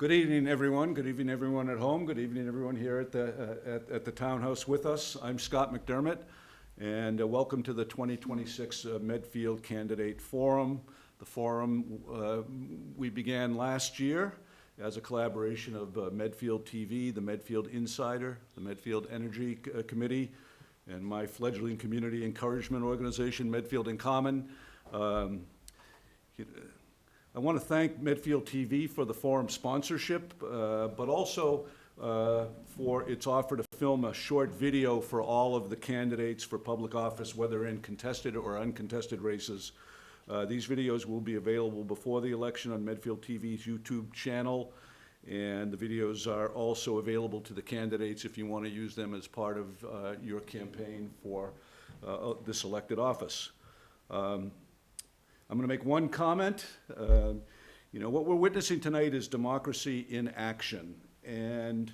Good evening, everyone. Good evening, everyone at home. Good evening, everyone here at the townhouse with us. I'm Scott McDermott, and welcome to the 2026 Medfield Candidate Forum. The forum we began last year as a collaboration of Medfield TV, the Medfield Insider, the Medfield Energy Committee, and my fledgling community encouragement organization, Medfield in Common. I want to thank Medfield TV for the forum sponsorship, but also for its offer to film a short video for all of the candidates for public office, whether in contested or uncontested races. These videos will be available before the election on Medfield TV's YouTube channel, and the videos are also available to the candidates if you want to use them as part of your campaign for this elected office. I'm going to make one comment. What we're witnessing tonight is democracy in action. And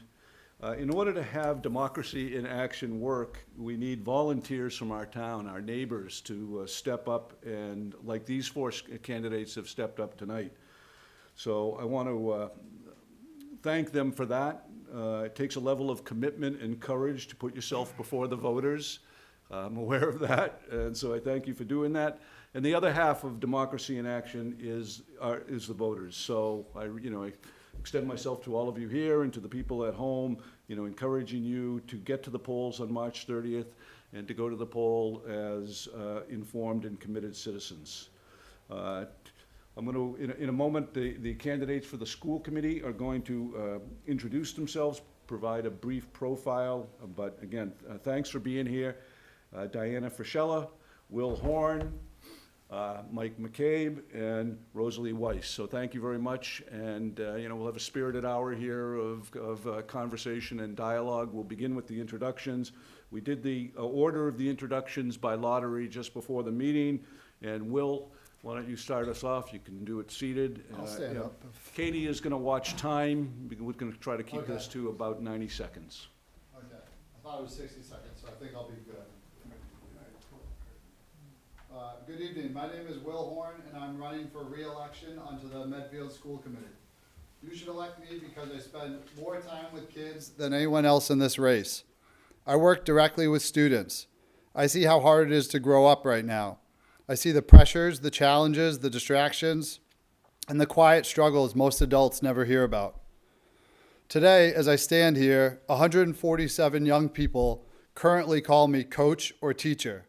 in order to have democracy in action work, we need volunteers from our town, our neighbors, to step up, and like these four candidates have stepped up tonight. So I want to thank them for that. It takes a level of commitment and courage to put yourself before the voters. I'm aware of that, and so I thank you for doing that. And the other half of democracy in action is the voters. So I extend myself to all of you here and to the people at home, encouraging you to get to the polls on March 30th and to go to the poll as informed and committed citizens. I'm going to, in a moment, the candidates for the school committee are going to introduce themselves, provide a brief profile. But again, thanks for being here. Diana Frischella, Will Horn, Mike McCabe, and Rosalie Weiss. So thank you very much, and we'll have a spirited hour here of conversation and dialogue. We'll begin with the introductions. We did the order of the introductions by lottery just before the meeting, and Will, why don't you start us off? You can do it seated. I'll stand up. Katie is going to watch time. We're going to try to keep this to about 90 seconds. Okay, I thought it was 60 seconds, so I think I'll be good. Good evening. My name is Will Horn, and I'm running for re-election onto the Medfield School Committee. You should elect me because I spend more time with kids than anyone else in this race. I work directly with students. I see how hard it is to grow up right now. I see the pressures, the challenges, the distractions, and the quiet struggles most adults never hear about. Today, as I stand here, 147 young people currently call me coach or teacher.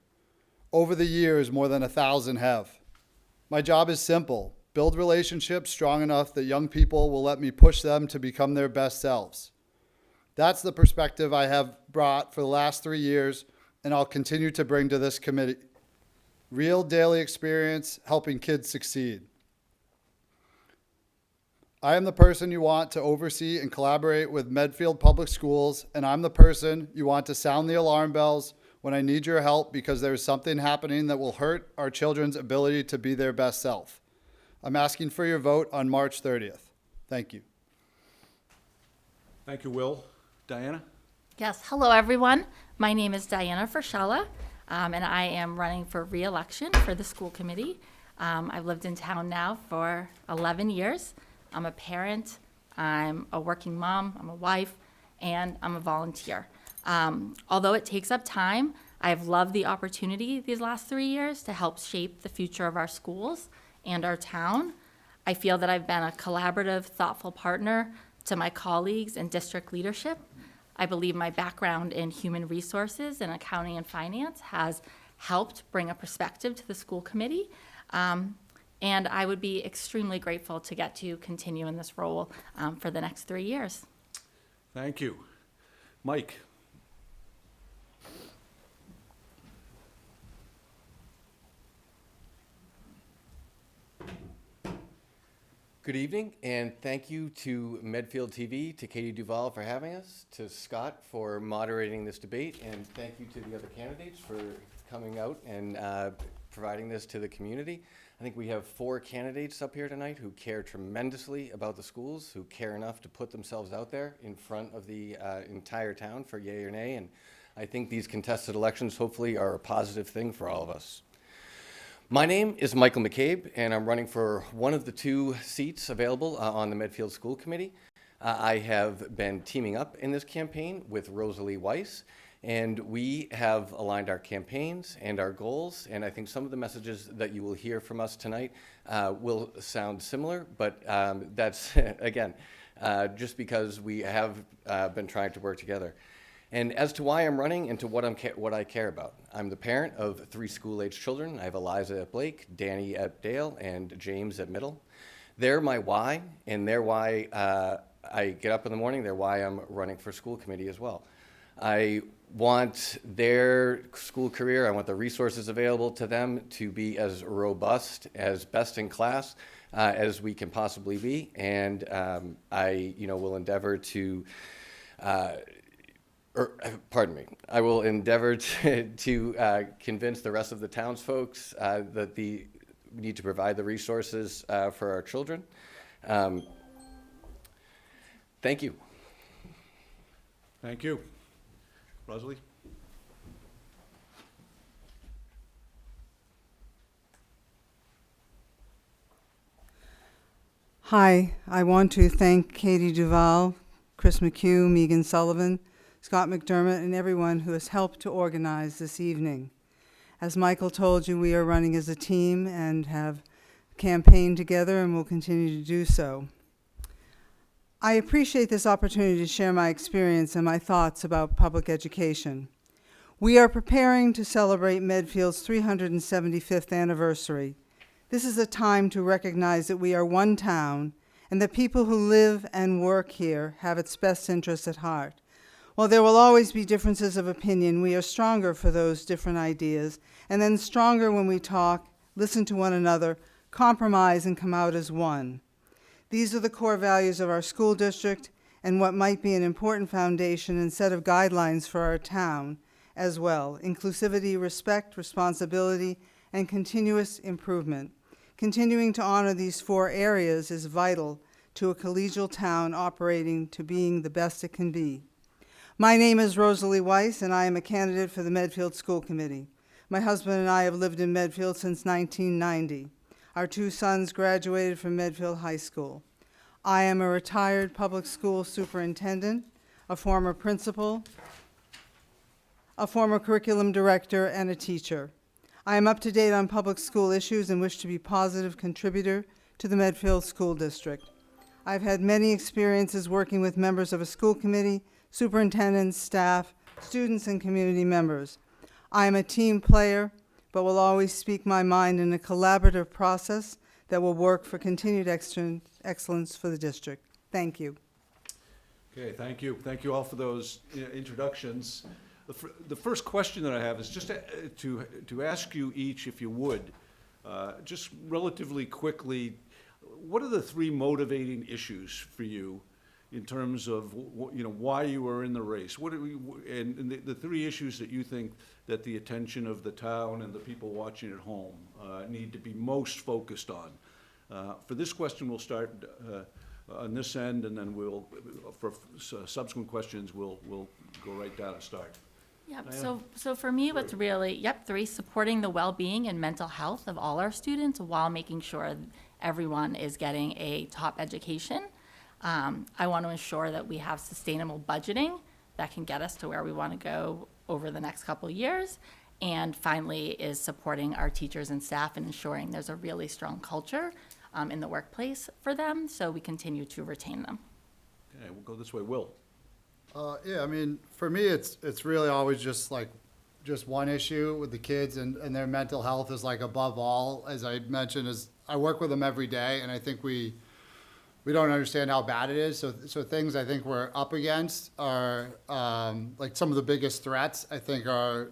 Over the years, more than 1,000 have. My job is simple: build relationships strong enough that young people will let me push them to become their best selves. That's the perspective I have brought for the last 3 years, and I'll continue to bring to this committee. Real daily experience helping kids succeed. I am the person you want to oversee and collaborate with Medfield Public Schools, and I'm the person you want to sound the alarm bells when I need your help because there's something happening that will hurt our children's ability to be their best self. I'm asking for your vote on March 30th. Thank you. Thank you, Will. Diana? Yes, hello everyone. My name is Diana Frischella, and I am running for re-election for the school committee. I've lived in town now for 11 years. I'm a parent, I'm a working mom, I'm a wife, and I'm a volunteer. Although it takes up time, I've loved the opportunity these last 3 years to help shape the future of our schools and our town. I feel that I've been a collaborative, thoughtful partner to my colleagues and district leadership. I believe my background in human resources and accounting and finance has helped bring a perspective to the school committee. And I would be extremely grateful to get to continue in this role for the next 3 years. Thank you. Mike? Good evening, and thank you to Medfield TV, to Katie Duval for having us, to Scott for moderating this debate, and thank you to the other candidates for coming out and providing this to the community. I think we have 4 candidates up here tonight who care tremendously about the schools, who care enough to put themselves out there in front of the entire town for yay or nay, and I think these contested elections hopefully are a positive thing for all of us. My name is Michael McCabe, and I'm running for one of the 2 seats available on the Medfield School Committee. I have been teaming up in this campaign with Rosalie Weiss, and we have aligned our campaigns and our goals, and I think some of the messages that you will hear from us tonight will sound similar, but that's, again, just because we have been trying to work together. And as to why I'm running and to what I care about, I'm the parent of 3 school-age children. I have Eliza at Blake, Danny at Dale, and James at Middle. They're my why, and they're why I get up in the morning. They're why I'm running for school committee as well. I want their school career, I want the resources available to them to be as robust, as best in class as we can possibly be, and I will endeavor to I will endeavor to convince the rest of the townsfolk that we need to provide the resources for our children. Thank you. Thank you. Rosalie? Hi, I want to thank Katie Duval, Chris McHugh, Megan Sullivan, Scott McDermott, and everyone who has helped to organize this evening. As Michael told you, we are running as a team and have campaigned together and will continue to do so. I appreciate this opportunity to share my experience and my thoughts about public education. We are preparing to celebrate Medfield's 375th anniversary. This is a time to recognize that we are one town and that people who live and work here have its best interests at heart. While there will always be differences of opinion, we are stronger for those different ideas, and then stronger when we talk, listen to one another, compromise, and come out as one. These are the core values of our school district and what might be an important foundation and set of guidelines for our town as well: inclusivity, respect, responsibility, and continuous improvement. Continuing to honor these 4 areas is vital to a collegial town operating to being the best it can be. My name is Rosalie Weiss, and I am a candidate for the Medfield School Committee. My husband and I have lived in Medfield since 1990. Our 2 sons graduated from Medfield High School. I am a retired public school superintendent, a former principal, a former curriculum director, and a teacher. I am up to date on public school issues and wish to be a positive contributor to the Medfield School District. I've had many experiences working with members of a school committee, superintendents, staff, students, and community members. I am a team player, but will always speak my mind in a collaborative process that will work for continued excellence for the district. Thank you. Okay, thank you. Thank you all for those introductions. The first question that I have is just to ask you each, if you would, just relatively quickly, what are the 3 motivating issues for you in terms of why you are in the race? And the 3 issues that you think that the attention of the town and the people watching at home need to be most focused on? For this question, we'll start on this end, and then for subsequent questions, we'll go right down and start. Yep, so for me, what's really, 3, supporting the well-being and mental health of all our students while making sure everyone is getting a top education. I want to ensure that we have sustainable budgeting that can get us to where we want to go over the next couple of years. And finally is supporting our teachers and staff and ensuring there's a really strong culture in the workplace for them, so we continue to retain them. Okay, we'll go this way. Will? Yeah, I mean, for me, it's really always just one issue with the kids, and their mental health is above all. As I mentioned, I work with them every day, and I think we don't understand how bad it is. So things I think we're up against are some of the biggest threats, I think, are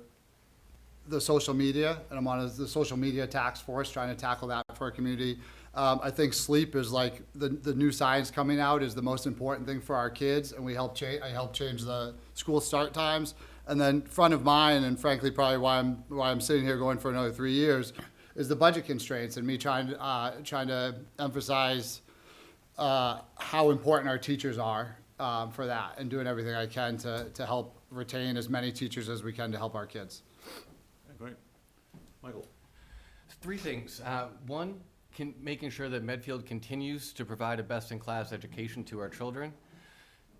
the social media, and I'm on the social media task force trying to tackle that for our community. I think sleep is the new science coming out is the most important thing for our kids, and I help change the school start times. And then front of mind, and frankly probably why I'm sitting here going for another 3 years, is the budget constraints and me trying to emphasize how important our teachers are for that, and doing everything I can to help retain as many teachers as we can to help our kids. Okay, great. Michael? 3 things. One, making sure that Medfield continues to provide a best-in-class education to our children.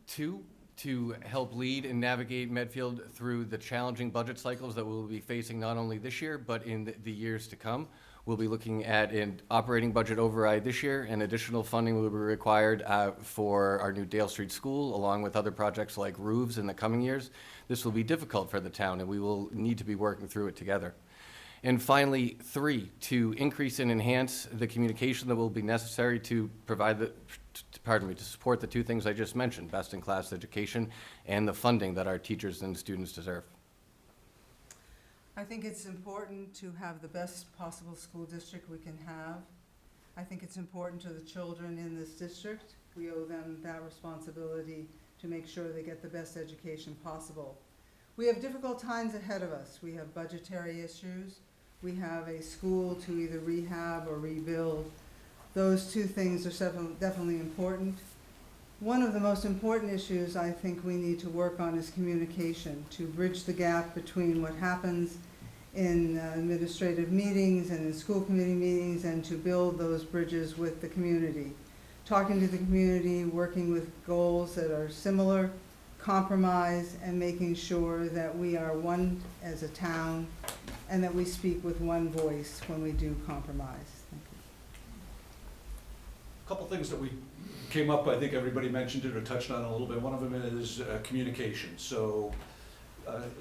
Two, to help lead and navigate Medfield through the challenging budget cycles that we'll be facing not only this year, but in the years to come. We'll be looking at an operating budget override this year, and additional funding will be required for our new Dale Street School, along with other projects like roofs in the coming years. This will be difficult for the town, and we will need to be working through it together. And finally, three, to increase and enhance the communication that will be necessary to provide to support the two things I just mentioned, best-in-class education and the funding that our teachers and students deserve. I think it's important to have the best possible school district we can have. I think it's important to the children in this district. We owe them that responsibility to make sure they get the best education possible. We have difficult times ahead of us. We have budgetary issues. We have a school to either rehab or rebuild. Those two things are definitely important. One of the most important issues I think we need to work on is communication, to bridge the gap between what happens in administrative meetings and in school committee meetings, and to build those bridges with the community. Talking to the community, working with goals that are similar, compromise, and making sure that we are one as a town and that we speak with one voice when we do compromise. Thank you. A couple things that we came up, I think everybody mentioned it or touched on it a little bit. One of them is communication. So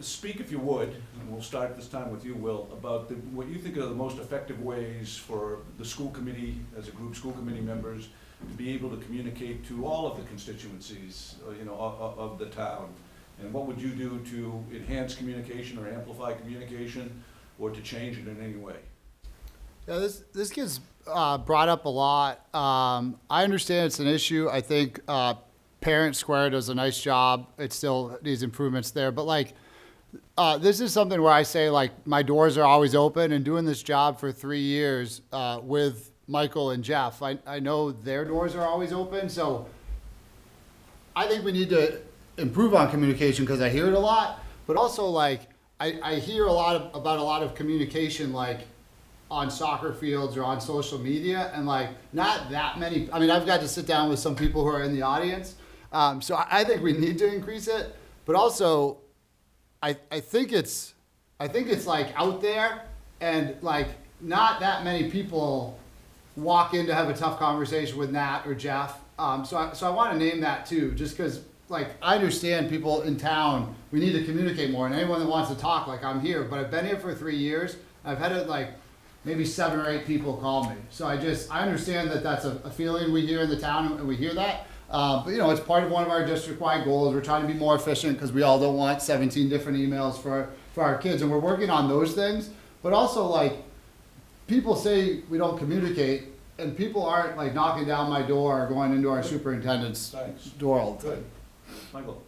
speak, if you would, and we'll start this time with you, Will, about what you think are the most effective ways for the school committee, as a group, school committee members, to be able to communicate to all of the constituencies, of the town. And what would you do to enhance communication or amplify communication, or to change it in any way? Yeah, this gets brought up a lot. I understand it's an issue. I think Parent Square does a nice job. It still needs improvements there. But this is something where I say, my doors are always open, and doing this job for 3 years with Michael and Jeff, I know their doors are always open. So I think we need to improve on communication, because I hear it a lot. But also, I hear about a lot of communication, on soccer fields or on social media, and not that many. I mean, I've got to sit down with some people who are in the audience. So I think we need to increase it, but also I think it's out there, and not that many people walk in to have a tough conversation with Nat or Jeff. So I want to name that too, just because I understand people in town, we need to communicate more, and anyone that wants to talk, I'm here, but I've been here for 3 years. I've had it maybe 7 or 8 people call me. So I understand that that's a feeling we hear in the town, and we hear that. But it's part of one of our district-wide goals. We're trying to be more efficient, because we all don't want 17 different emails for our kids, and we're working on those things. But also, people say we don't communicate, and people aren't knocking down my door or going into our superintendent's door all the time. Good. Michael?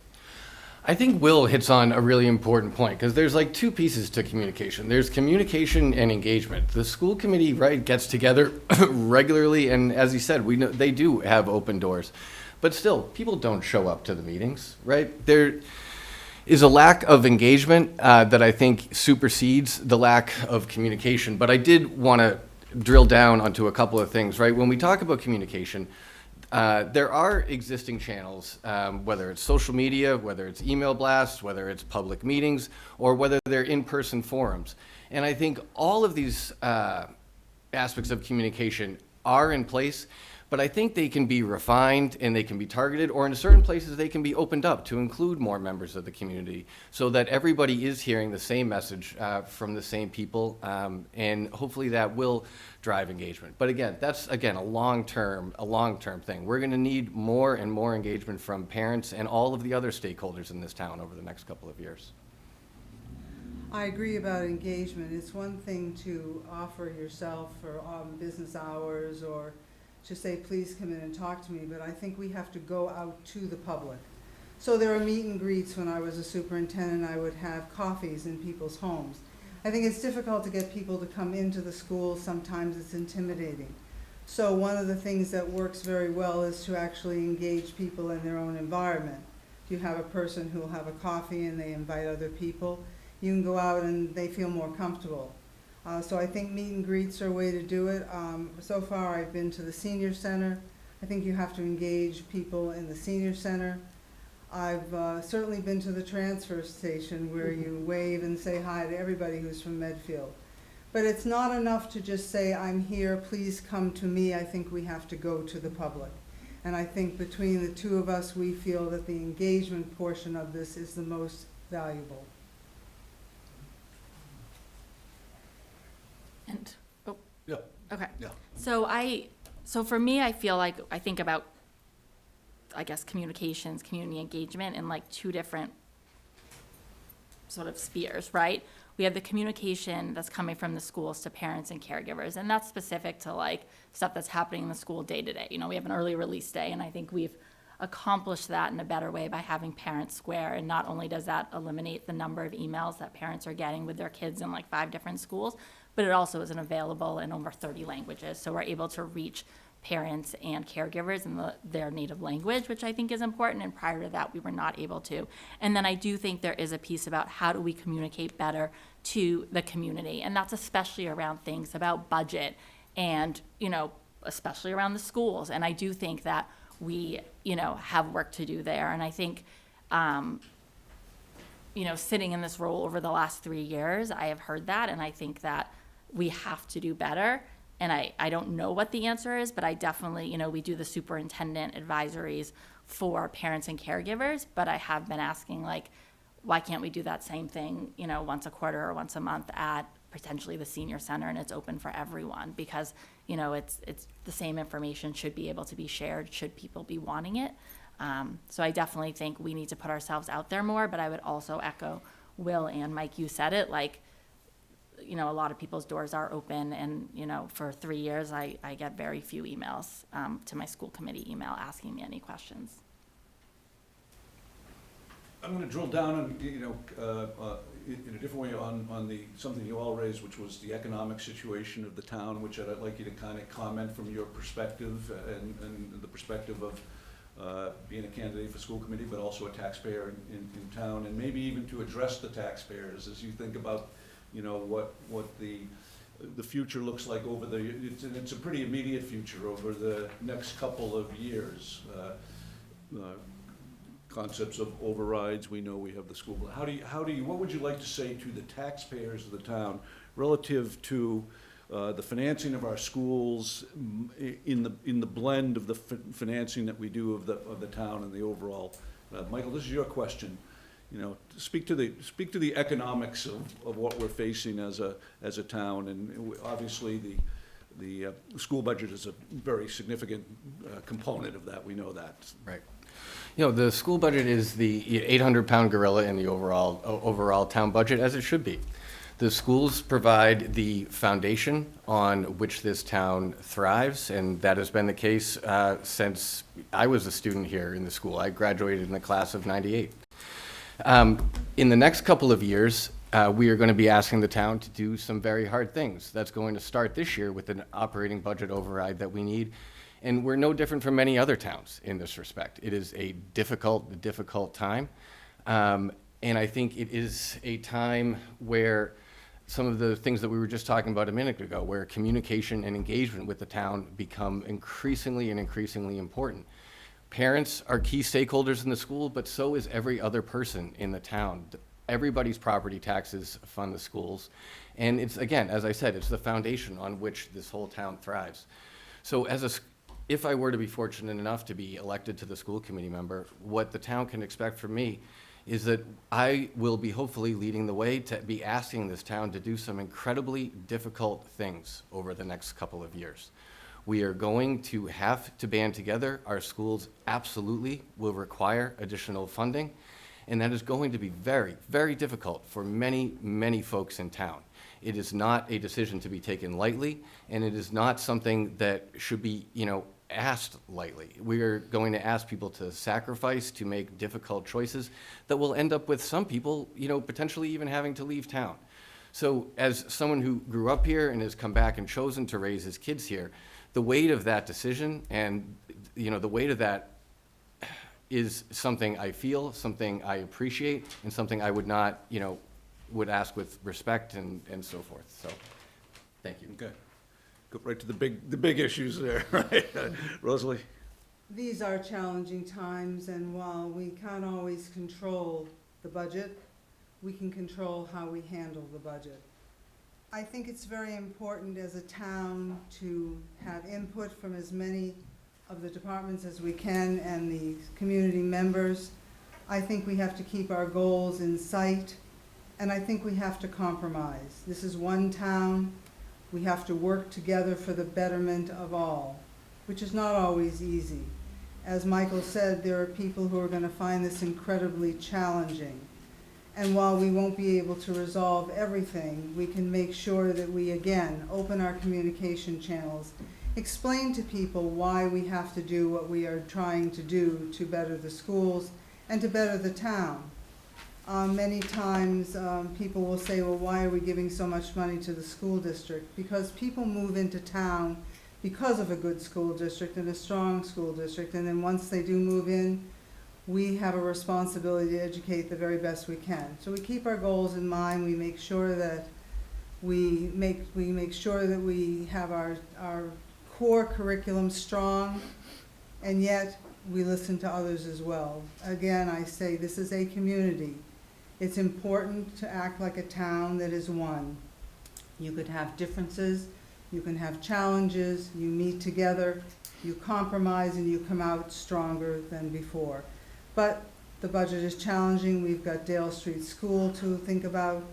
I think Will hits on a really important point, because there's 2 pieces to communication. There's communication and engagement. The school committee, gets together regularly, and as he said, we know they do have open doors. But still, people don't show up to the meetings, right? There is a lack of engagement that I think supersedes the lack of communication. But I did want to drill down onto a couple of things, right? When we talk about communication, there are existing channels, whether it's social media, whether it's email blasts, whether it's public meetings, or whether they're in-person forums. And I think all of these aspects of communication are in place, but I think they can be refined and they can be targeted, or in certain places they can be opened up to include more members of the community, so that everybody is hearing the same message from the same people, and hopefully that will drive engagement. But again, that's a long-term thing. We're going to need more and more engagement from parents and all of the other stakeholders in this town over the next couple of years. I agree about engagement. It's one thing to offer yourself for business hours, or to say, please come in and talk to me, but I think we have to go out to the public. So there are meet and greets. When I was a superintendent, I would have coffees in people's homes. I think it's difficult to get people to come into the school. Sometimes it's intimidating. So one of the things that works very well is to actually engage people in their own environment. If you have a person who will have a coffee and they invite other people, you can go out and they feel more comfortable. So I think meet and greets are a way to do it. So far I've been to the senior center. I think you have to engage people in the senior center. I've certainly been to the transfer station where you wave and say hi to everybody who's from Medfield. But it's not enough to just say, I'm here, please come to me. I think we have to go to the public. And I think between the two of us, we feel that the engagement portion of this is the most valuable. And, oh, Yeah, okay. yeah. So for me, I feel like I think about, I guess, communications, community engagement in like two different sort of spheres, right? We have the communication that's coming from the schools to parents and caregivers, and that's specific to like stuff that's happening in the school day to day. You know, we have an early release day, and I think we've accomplished that in a better way by having Parents Square. And not only does that eliminate the number of emails that parents are getting with their kids in like 5 different schools, but it also isn't available in over 30 languages. So we're able to reach parents and caregivers in their native language, which I think is important, and prior to that, we were not able to. And then I do think there is a piece about how do we communicate better to the community, and that's especially around things about budget and, you know, especially around the schools. And I do think that we, you know, have work to do there. And I think, you know, sitting in this role over the last 3 years, I have heard that, and I think that we have to do better. And I don't know what the answer is, but I definitely, you know, we do the superintendent advisories for parents and caregivers, but I have been asking, like, why can't we do that same thing, you know, once a quarter or once a month at potentially the senior center, and it's open for everyone? Because, you know, it's the same information should be able to be shared, should people be wanting it. So I definitely think we need to put ourselves out there more, but I would also echo Will and Mike, you said it, like, you know, a lot of people's doors are open, and, you know, for 3 years, I get very few emails to my school committee email asking me any questions. I'm gonna drill down on, you know, in a different way on something you all raised, which was the economic situation of the town, which I'd like you to kind of comment from your perspective and the perspective of being a candidate for school committee, but also a taxpayer in town, and maybe even to address the taxpayers as you think about, you know, what the future looks like over it's a pretty immediate future over the next couple of years. Concepts of overrides, we know we have the school. What would you like to say to the taxpayers of the town relative to the financing of our schools in the blend of the financing that we do of the town and the overall? Michael, this is your question. You know, speak to the economics of what we're facing as a town, and obviously the school budget is a very significant component of that. We know that. Right. You know, the school budget is the 800-pound gorilla in the overall town budget, as it should be. The schools provide the foundation on which this town thrives, and that has been the case since I was a student here in the school. I graduated in the class of '98. In the next couple of years, we are going to be asking the town to do some very hard things. That's going to start this year with an operating budget override that we need. And we're no different from many other towns in this respect. It is a difficult time. And I think it is a time where some of the things that we were just talking about a minute ago, where communication and engagement with the town become increasingly important. Parents are key stakeholders in the school, but so is every other person in the town. Everybody's property taxes fund the schools. And it's, again, as I said, it's the foundation on which this whole town thrives. So if I were to be fortunate enough to be elected to the school committee member, what the town can expect from me is that I will be hopefully leading the way to be asking this town to do some incredibly difficult things over the next couple of years. We are going to have to band together. Our schools absolutely will require additional funding, and that is going to be very, very difficult for many, many folks in town. It is not a decision to be taken lightly, and it is not something that should be, you know, asked lightly. We are going to ask people to sacrifice, to make difficult choices that will end up with some people, you know, potentially even having to leave town. So as someone who grew up here and has come back and chosen to raise his kids here, the weight of that decision and, you know, the weight of that is something I feel, something I appreciate, and something I would not, you know, would ask with respect and so forth. So, thank you. Okay. Go right to the big issues there, right? Rosalie? these are challenging times, and while we can't always control the budget, we can control how we handle the budget. I think it's very important as a town to have input from as many of the departments as we can and the community members. I think we have to keep our goals in sight, and I think we have to compromise. This is one town. We have to work together for the betterment of all, which is not always easy. As Michael said, there are people who are going to find this incredibly challenging. And while we won't be able to resolve everything, we can make sure that we, again, open our communication channels, explain to people why we have to do what we are trying to do to better the schools and to better the town. Many times people will say, well, why are we giving so much money to the school district? Because people move into town because of a good school district and a strong school district, and then once they do move in, we have a responsibility to educate the very best we can. So we keep our goals in mind. We make sure that we make sure that we have our core curriculum strong, and yet we listen to others as well. Again, I say this is a community. It's important to act like a town that is one. You could have differences, you can have challenges, you meet together, you compromise, and you come out stronger than before. But the budget is challenging. We've got Dale Street School to think about.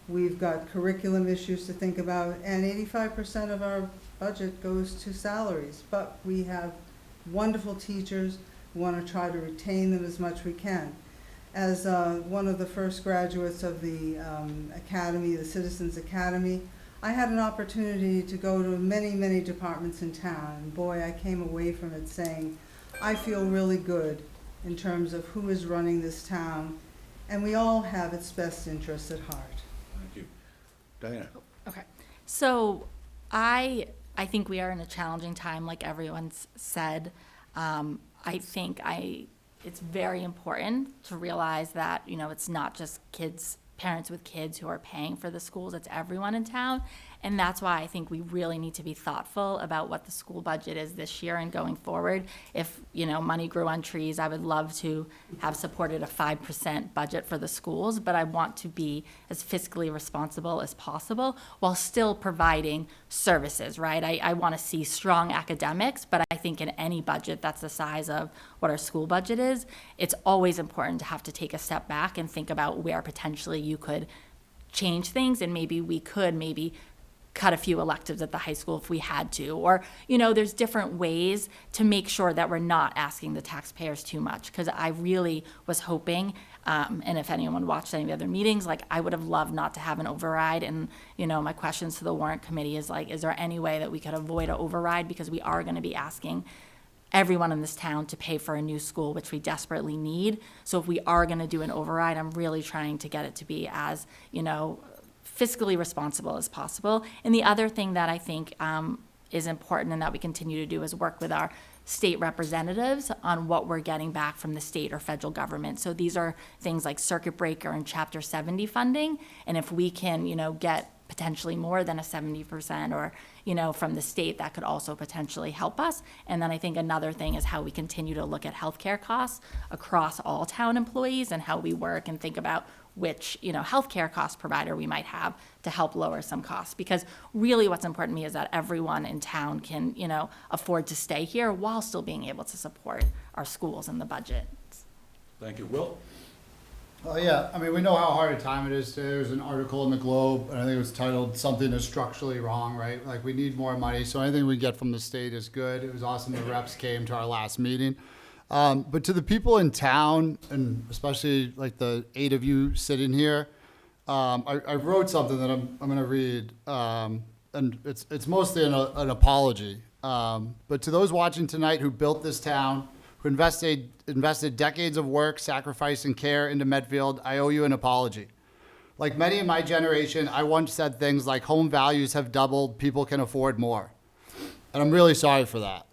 We've got curriculum issues to think about. And 85% of our budget goes to salaries. But we have wonderful teachers. We want to try to retain them as much as we can. As one of the first graduates of the Academy, the Citizens Academy, I had an opportunity to go to many, many departments in town. And boy, I came away from it saying, I feel really good in terms of who is running this town, and we all have its best interests at heart. Thank you. Diana? Okay. So I think we are in a challenging time, like everyone's said. I think it's very important to realize that, you know, it's not just parents with kids who are paying for the schools, it's everyone in town. And that's why I think we really need to be thoughtful about what the school budget is this year and going forward. If, you know, money grew on trees, I would love to have supported a 5% budget for the schools, but I want to be as fiscally responsible as possible while still providing services, right? I want to see strong academics, but I think in any budget that's the size of what our school budget is, it's always important to have to take a step back and think about where potentially you could change things, and maybe we could cut a few electives at the high school if we had to, or, you know, there's different ways to make sure that we're not asking the taxpayers too much. Because I really was hoping, and if anyone watched any of the other meetings, like, I would have loved not to have an override. And, you know, my questions to the warrant committee is like, is there any way that we could avoid an override? Because we are going to be asking everyone in this town to pay for a new school, which we desperately need. So if we are going to do an override, I'm really trying to get it to be as, you know, fiscally responsible as possible. And the other thing that I think is important and that we continue to do is work with our state representatives on what we're getting back from the state or federal government. So these are things like circuit breaker and Chapter 70 funding. And if we can, you know, get potentially more than a 70% or, you know, from the state, that could also potentially help us. And then I think another thing is how we continue to look at healthcare costs across all town employees and how we work and think about which, you know, healthcare cost provider we might have to help lower some costs. Because really what's important to me is that everyone in town can, you know, afford to stay here while still being able to support our schools and the budget. Thank you. Will? Oh, yeah, I mean, we know how hard a time it is today. There's an article in the Globe, and I think it was titled "Something is Structurally Wrong," right? Like, we need more money, so anything we get from the state is good. It was awesome the reps came to our last meeting. But to the people in town, and especially like the 8 of you sitting here, I wrote something that I'm going to read, and it's mostly an apology. But to those watching tonight who built this town, who invested decades of work, sacrifice, and care into Medfield, I owe you an apology. Like many in my generation, I once said things like home values have doubled, people can afford more. And I'm really sorry for that.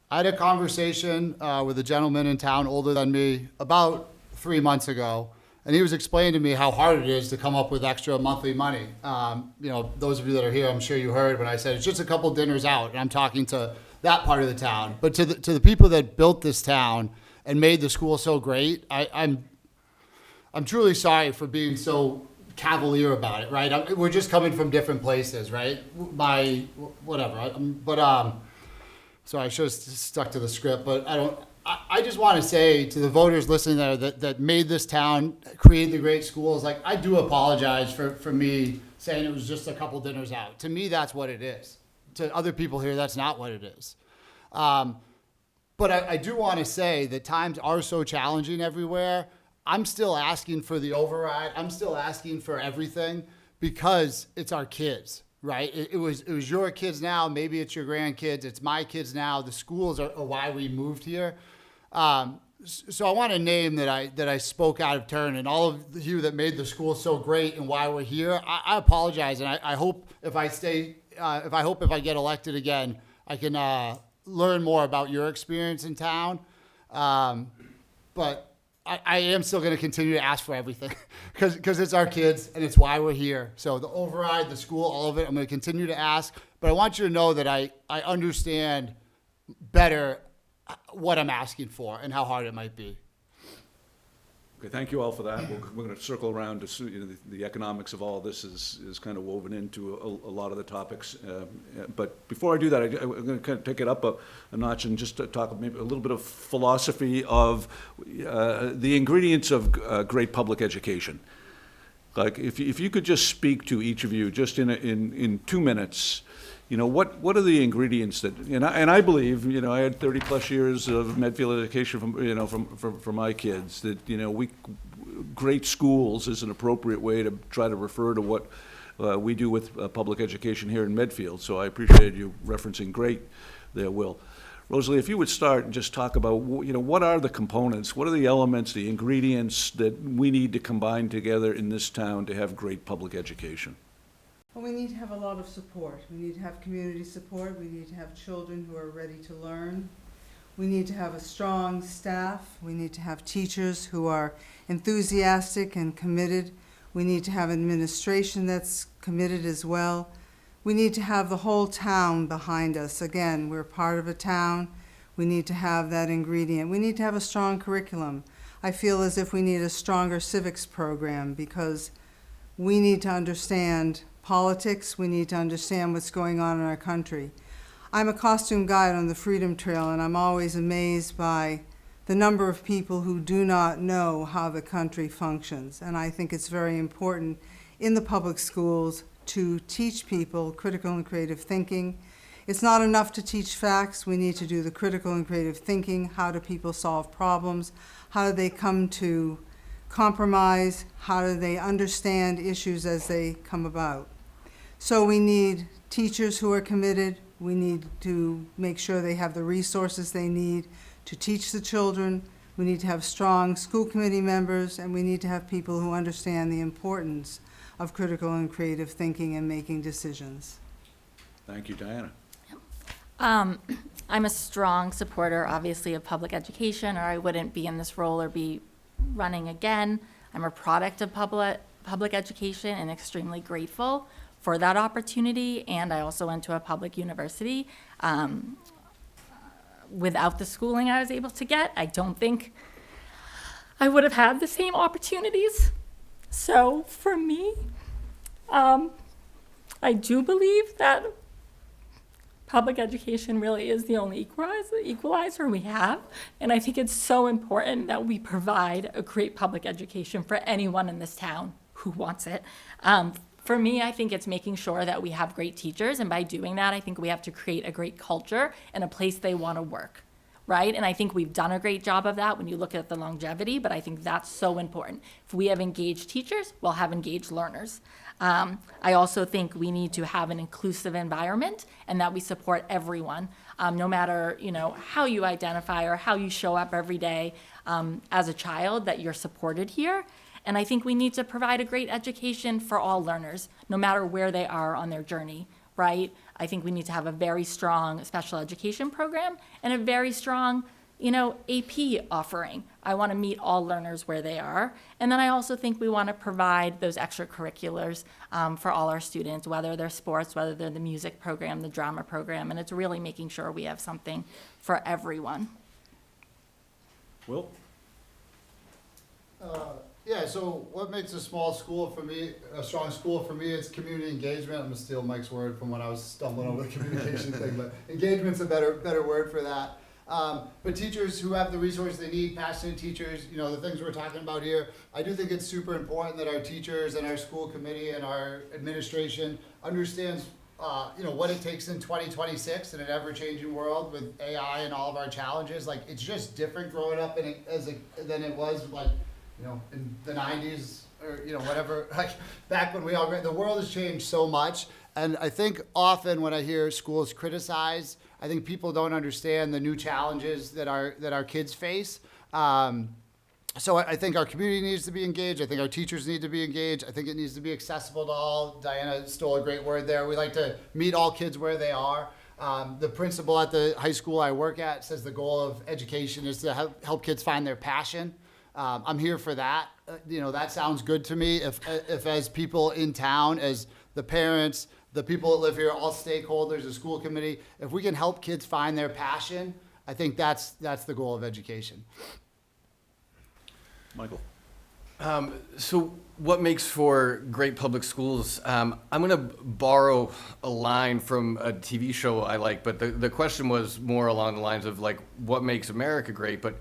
I had a conversation with a gentleman in town older than me about 3 months ago, and he was explaining to me how hard it is to come up with extra monthly money. You know, those of you that are here, I'm sure you heard when I said it's just a couple dinners out, and I'm talking to that part of the town. But to the people that built this town and made the school so great, I'm truly sorry for being so cavalier about it, right? We're just coming from different places, right? So I should have stuck to the script, but I just want to say to the voters listening there that made this town, created the great schools, like, I do apologize for me saying it was just a couple dinners out. To me, that's what it is. To other people here, that's not what it is. But I do want to say that times are so challenging everywhere. I'm still asking for the override. I'm still asking for everything because it's our kids, right? It was your kids now. Maybe it's your grandkids. It's my kids now. The schools are why we moved here. So I want to name that I spoke out of turn, and all of you that made the school so great and why we're here. I apologize, and I hope if I get elected again, I can learn more about your experience in town. But I am still going to continue to ask for everything because it's our kids and it's why we're here. So the override, the school, all of it, I'm going to continue to ask. But I want you to know that I understand better what I'm asking for and how hard it might be. Okay, thank you all for that. We're going to circle around to, the economics of all this is kind of woven into a lot of the topics. But before I do that, I'm going to kind of take it up a notch and just talk maybe a little bit of philosophy of the ingredients of great public education. Like, if you could just speak to each of you just in 2 minutes, what are the ingredients that, and I believe, I had 30+ years of Medfield education from my kids, that, great schools is an appropriate way to try to refer to what we do with public education here in Medfield. So I appreciate you referencing great there, Will. Rosalie, if you would start and just talk about, what are the components, what are the elements, the ingredients that we need to combine together in this town to have great public education? Well, we need to have a lot of support. We need to have community support. We need to have children who are ready to learn. We need to have a strong staff. We need to have teachers who are enthusiastic and committed. We need to have administration that's committed as well. We need to have the whole town behind us. Again, we're part of a town. We need to have that ingredient. We need to have a strong curriculum. I feel as if we need a stronger civics program because we need to understand politics. We need to understand what's going on in our country. I'm a costume guide on the Freedom Trail, and I'm always amazed by the number of people who do not know how the country functions. And I think it's very important in the public schools to teach people critical and creative thinking. It's not enough to teach facts. We need to do the critical and creative thinking. How do people solve problems? How do they come to compromise? How do they understand issues as they come about? So we need teachers who are committed. We need to make sure they have the resources they need to teach the children. We need to have strong school committee members, and we need to have people who understand the importance of critical and creative thinking and making decisions. Thank you, Diana. I'm a strong supporter, obviously, of public education, or I wouldn't be in this role or be running again. I'm a product of public education and extremely grateful for that opportunity, and I also went to a public university. Without the schooling I was able to get, I don't think I would have had the same opportunities. So for me, I do believe that public education really is the only equalizer we have, and I think it's so important that we provide a great public education for anyone in this town who wants it. For me, I think it's making sure that we have great teachers, and by doing that, I think we have to create a great culture and a place they want to work, right? And I think we've done a great job of that when you look at the longevity, but I think that's so important. If we have engaged teachers, we'll have engaged learners. I also think we need to have an inclusive environment and that we support everyone, no matter how you identify or how you show up every day as a child, that you're supported here. And I think we need to provide a great education for all learners, no matter where they are on their journey, right? I think we need to have a very strong special education program and a very strong, AP offering. I want to meet all learners where they are. And then I also think we want to provide those extracurriculars for all our students, whether they're sports, whether they're the music program, the drama program, and it's really making sure we have something for everyone. Will? Yeah, so what makes a small school for me, a strong school for me, is community engagement. I'm gonna steal Mike's word from when I was stumbling over the communication thing, but engagement's a better word for that. But teachers who have the resources they need, passionate teachers, you know, the things we're talking about here, I do think it's super important that our teachers and our school committee and our administration understands, you know, what it takes in 2026 in an ever-changing world with AI and all of our challenges. Like, it's just different growing up than it was, like, you know, in the 90s or, you know, whatever, like back when we all, the world has changed so much. And I think often when I hear schools criticized, I think people don't understand the new challenges that our kids face. So I think our community needs to be engaged. I think our teachers need to be engaged. I think it needs to be accessible to all. Diana stole a great word there. We like to meet all kids where they are. The principal at the high school I work at says the goal of education is to help kids find their passion. I'm here for that. You know, that sounds good to me. If as people in town, as the parents, the people that live here, all stakeholders, the school committee, if we can help kids find their passion, I think that's the goal of education. Michael? So what makes for great public schools? I'm going to borrow a line from a TV show I like, but the question was more along the lines of like, what makes America great? But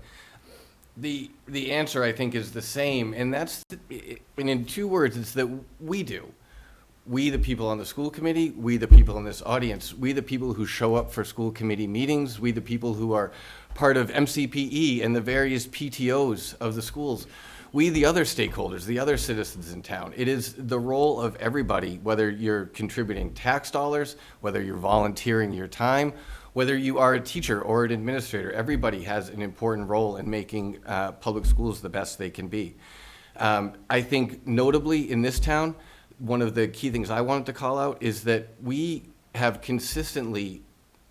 the answer, I think, is the same, and that's, and in two words, it's that we do. We, the people on the school committee, we, the people in this audience, we, the people who show up for school committee meetings, we, the people who are part of MCPE and the various PTOs of the schools, we, the other stakeholders, the other citizens in town. It is the role of everybody, whether you're contributing tax dollars, whether you're volunteering your time, whether you are a teacher or an administrator. Everybody has an important role in making public schools the best they can be. I think notably in this town, one of the key things I wanted to call out is that we have consistently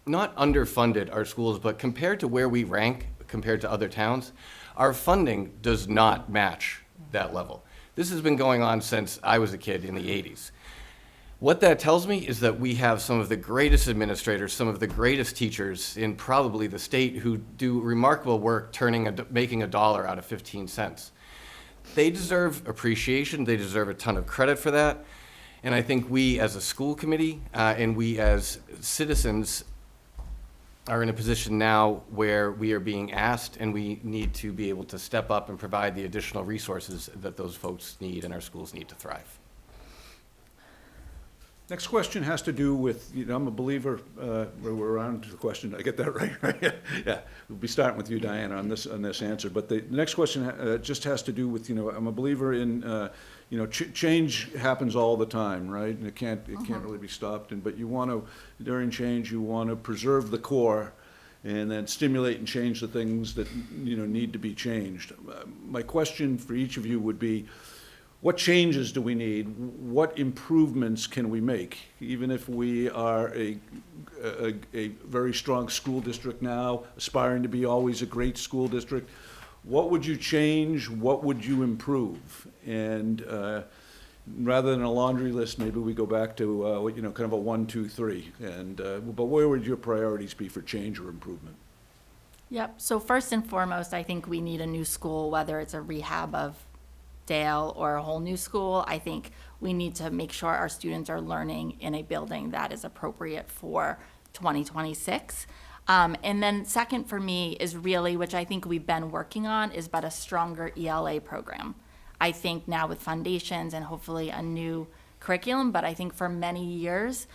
not underfunded our schools, but compared to where we rank compared to other towns, our funding does not match that level. This has been going on since I was a kid in the 80s. What that tells me is that we have some of the greatest administrators, some of the greatest teachers in probably the state who do remarkable work making a dollar out of 15 cents. They deserve appreciation. They deserve a ton of credit for that. And I think we as a school committee and we as citizens are in a position now where we are being asked and we need to be able to step up and provide the additional resources that those folks need and our schools need to thrive. Next question has to do with, you know, I'm a believer, we're around to the question, did I get that right? Yeah, we'll be starting with you, Diana, on this answer. But the next question just has to do with, you know, I'm a believer in, you know, change happens all the time, right? And it can't really be stopped. But you want to, during change, you want to preserve the core and then stimulate and change the things that, you know, need to be changed. My question for each of you would be, what changes do we need? What improvements can we make? Even if we are a very strong school district now, aspiring to be always a great school district, what would you change? What would you improve? And rather than a laundry list, maybe we go back to you know, kind of a 1, 2, 3. And but where would your priorities be for change or improvement? Yep, so first and foremost, I think we need a new school, whether it's a rehab of Dale or a whole new school. I think we need to make sure our students are learning in a building that is appropriate for 2026. And then second for me is really, which I think we've been working on, is but a stronger ELA program. I think now with foundations and hopefully a new curriculum, but I think for many years,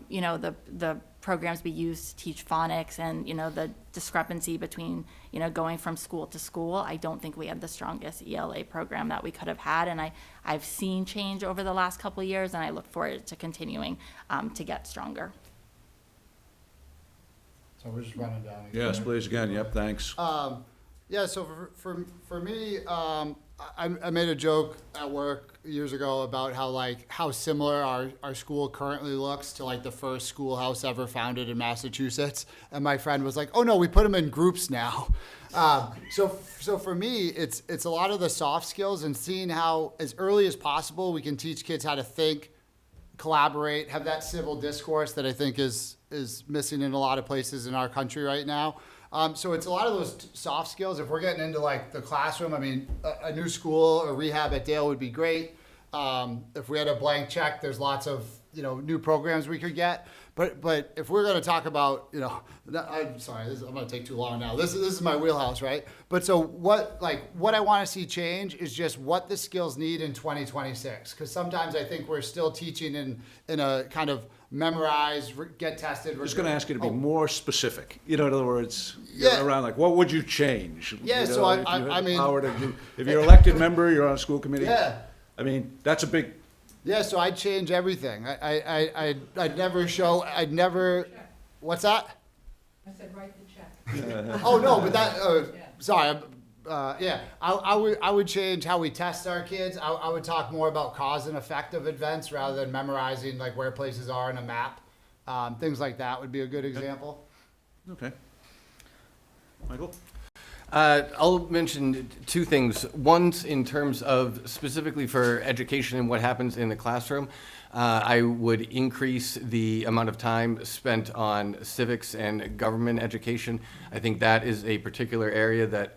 you know, the programs we use to teach phonics and, you know, the discrepancy between, you know, going from school to school, I don't think we had the strongest ELA program that we could have had. And I've seen change over the last couple of years, and I look forward to continuing to get stronger. So we're just running down. Yes, please, again, yep, thanks. Yeah, so for me, I made a joke at work years ago about how similar our school currently looks to like the first schoolhouse ever founded in Massachusetts. And my friend was like, "Oh no, we put them in groups now." So for me, it's a lot of the soft skills and seeing how as early as possible we can teach kids how to think, collaborate, have that civil discourse that I think is missing in a lot of places in our country right now. So it's a lot of those soft skills. If we're getting into like the classroom, I mean, a new school or rehab at Dale would be great. If we had a blank check, there's lots of, new programs we could get. But if we're going to talk about, I'm sorry, I'm going to take too long now. This is my wheelhouse, right? But so what I want to see change is just what the skills need in 2026. Because sometimes I think we're still teaching in a kind of memorize, get tested. I'm just going to ask you to be more specific. In other words, Yeah. around like, what would you change? Yeah, You know, so if you had I the mean- power if you're an elected member, you're on a school committee. Yeah. I mean, that's a big, Yeah, so I'd change everything. I'd never, what's that? I said, write the check. Oh, no, but sorry, yeah, I would change how we test our kids. I would talk more about cause and effect of events rather than memorizing like where places are in a map. Things like that would be a good example. okay. Michael? I'll mention two things. One's in terms of specifically for education and what happens in the classroom. I would increase the amount of time spent on civics and government education. I think that is a particular area that,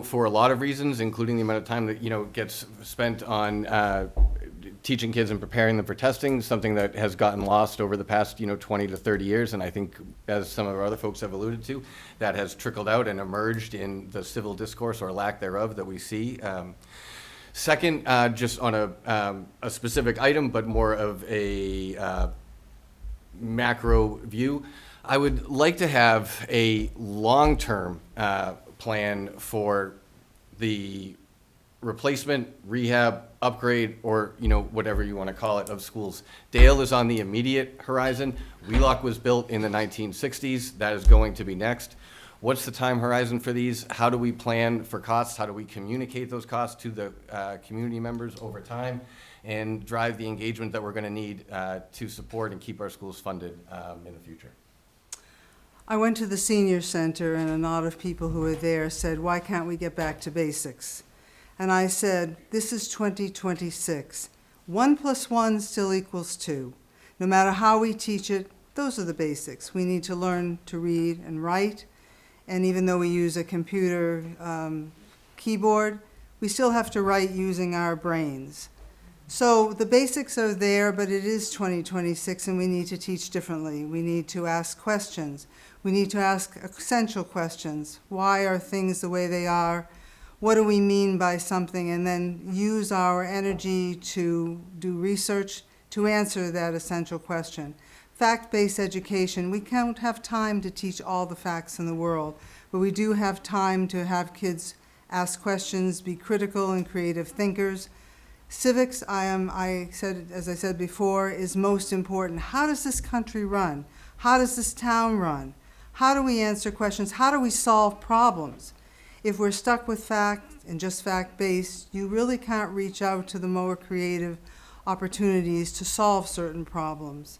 for a lot of reasons, including the amount of time that, gets spent on teaching kids and preparing them for testing, something that has gotten lost over the past, 20 to 30 years. And I think, as some of our other folks have alluded to, that has trickled out and emerged in the civil discourse or lack thereof that we see. Second, just on a specific item, but more of a macro view, I would like to have a long-term plan for the replacement, rehab, upgrade, or whatever you want to call it, of schools. Dale is on the immediate horizon. Wheelock was built in the 1960s. That is going to be next. What's the time horizon for these? How do we plan for costs? How do we communicate those costs to the community members over time and drive the engagement that we're going to need to support and keep our schools funded in the future? I went to the senior center, and a lot of people who were there said, "Why can't we get back to basics?" And I said, this is 2026. 1 + 1 still equals 2. No matter how we teach it, those are the basics. We need to learn to read and write. And even though we use a computer keyboard, we still have to write using our brains. So the basics are there, but it is 2026, and we need to teach differently. We need to ask questions. We need to ask essential questions. Why are things the way they are? What do we mean by something? And then use our energy to do research to answer that essential question. Fact-based education, we don't have time to teach all the facts in the world, but we do have time to have kids ask questions, be critical and creative thinkers. Civics, as I said before, is most important. How does this country run? How does this town run? How do we answer questions? How do we solve problems? If we're stuck with fact and just fact-based, you really can't reach out to the more creative opportunities to solve certain problems.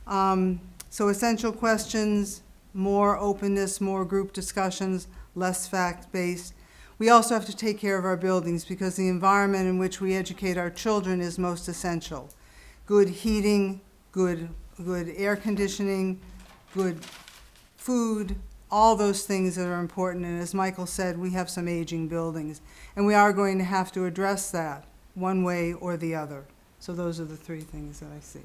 So essential questions, more openness, more group discussions, less fact-based. We also have to take care of our buildings because the environment in which we educate our children is most essential. Good heating, good air conditioning, good food, all those things that are important. And as Michael said, we have some aging buildings, and we are going to have to address that one way or the other. So those are the three things that I see.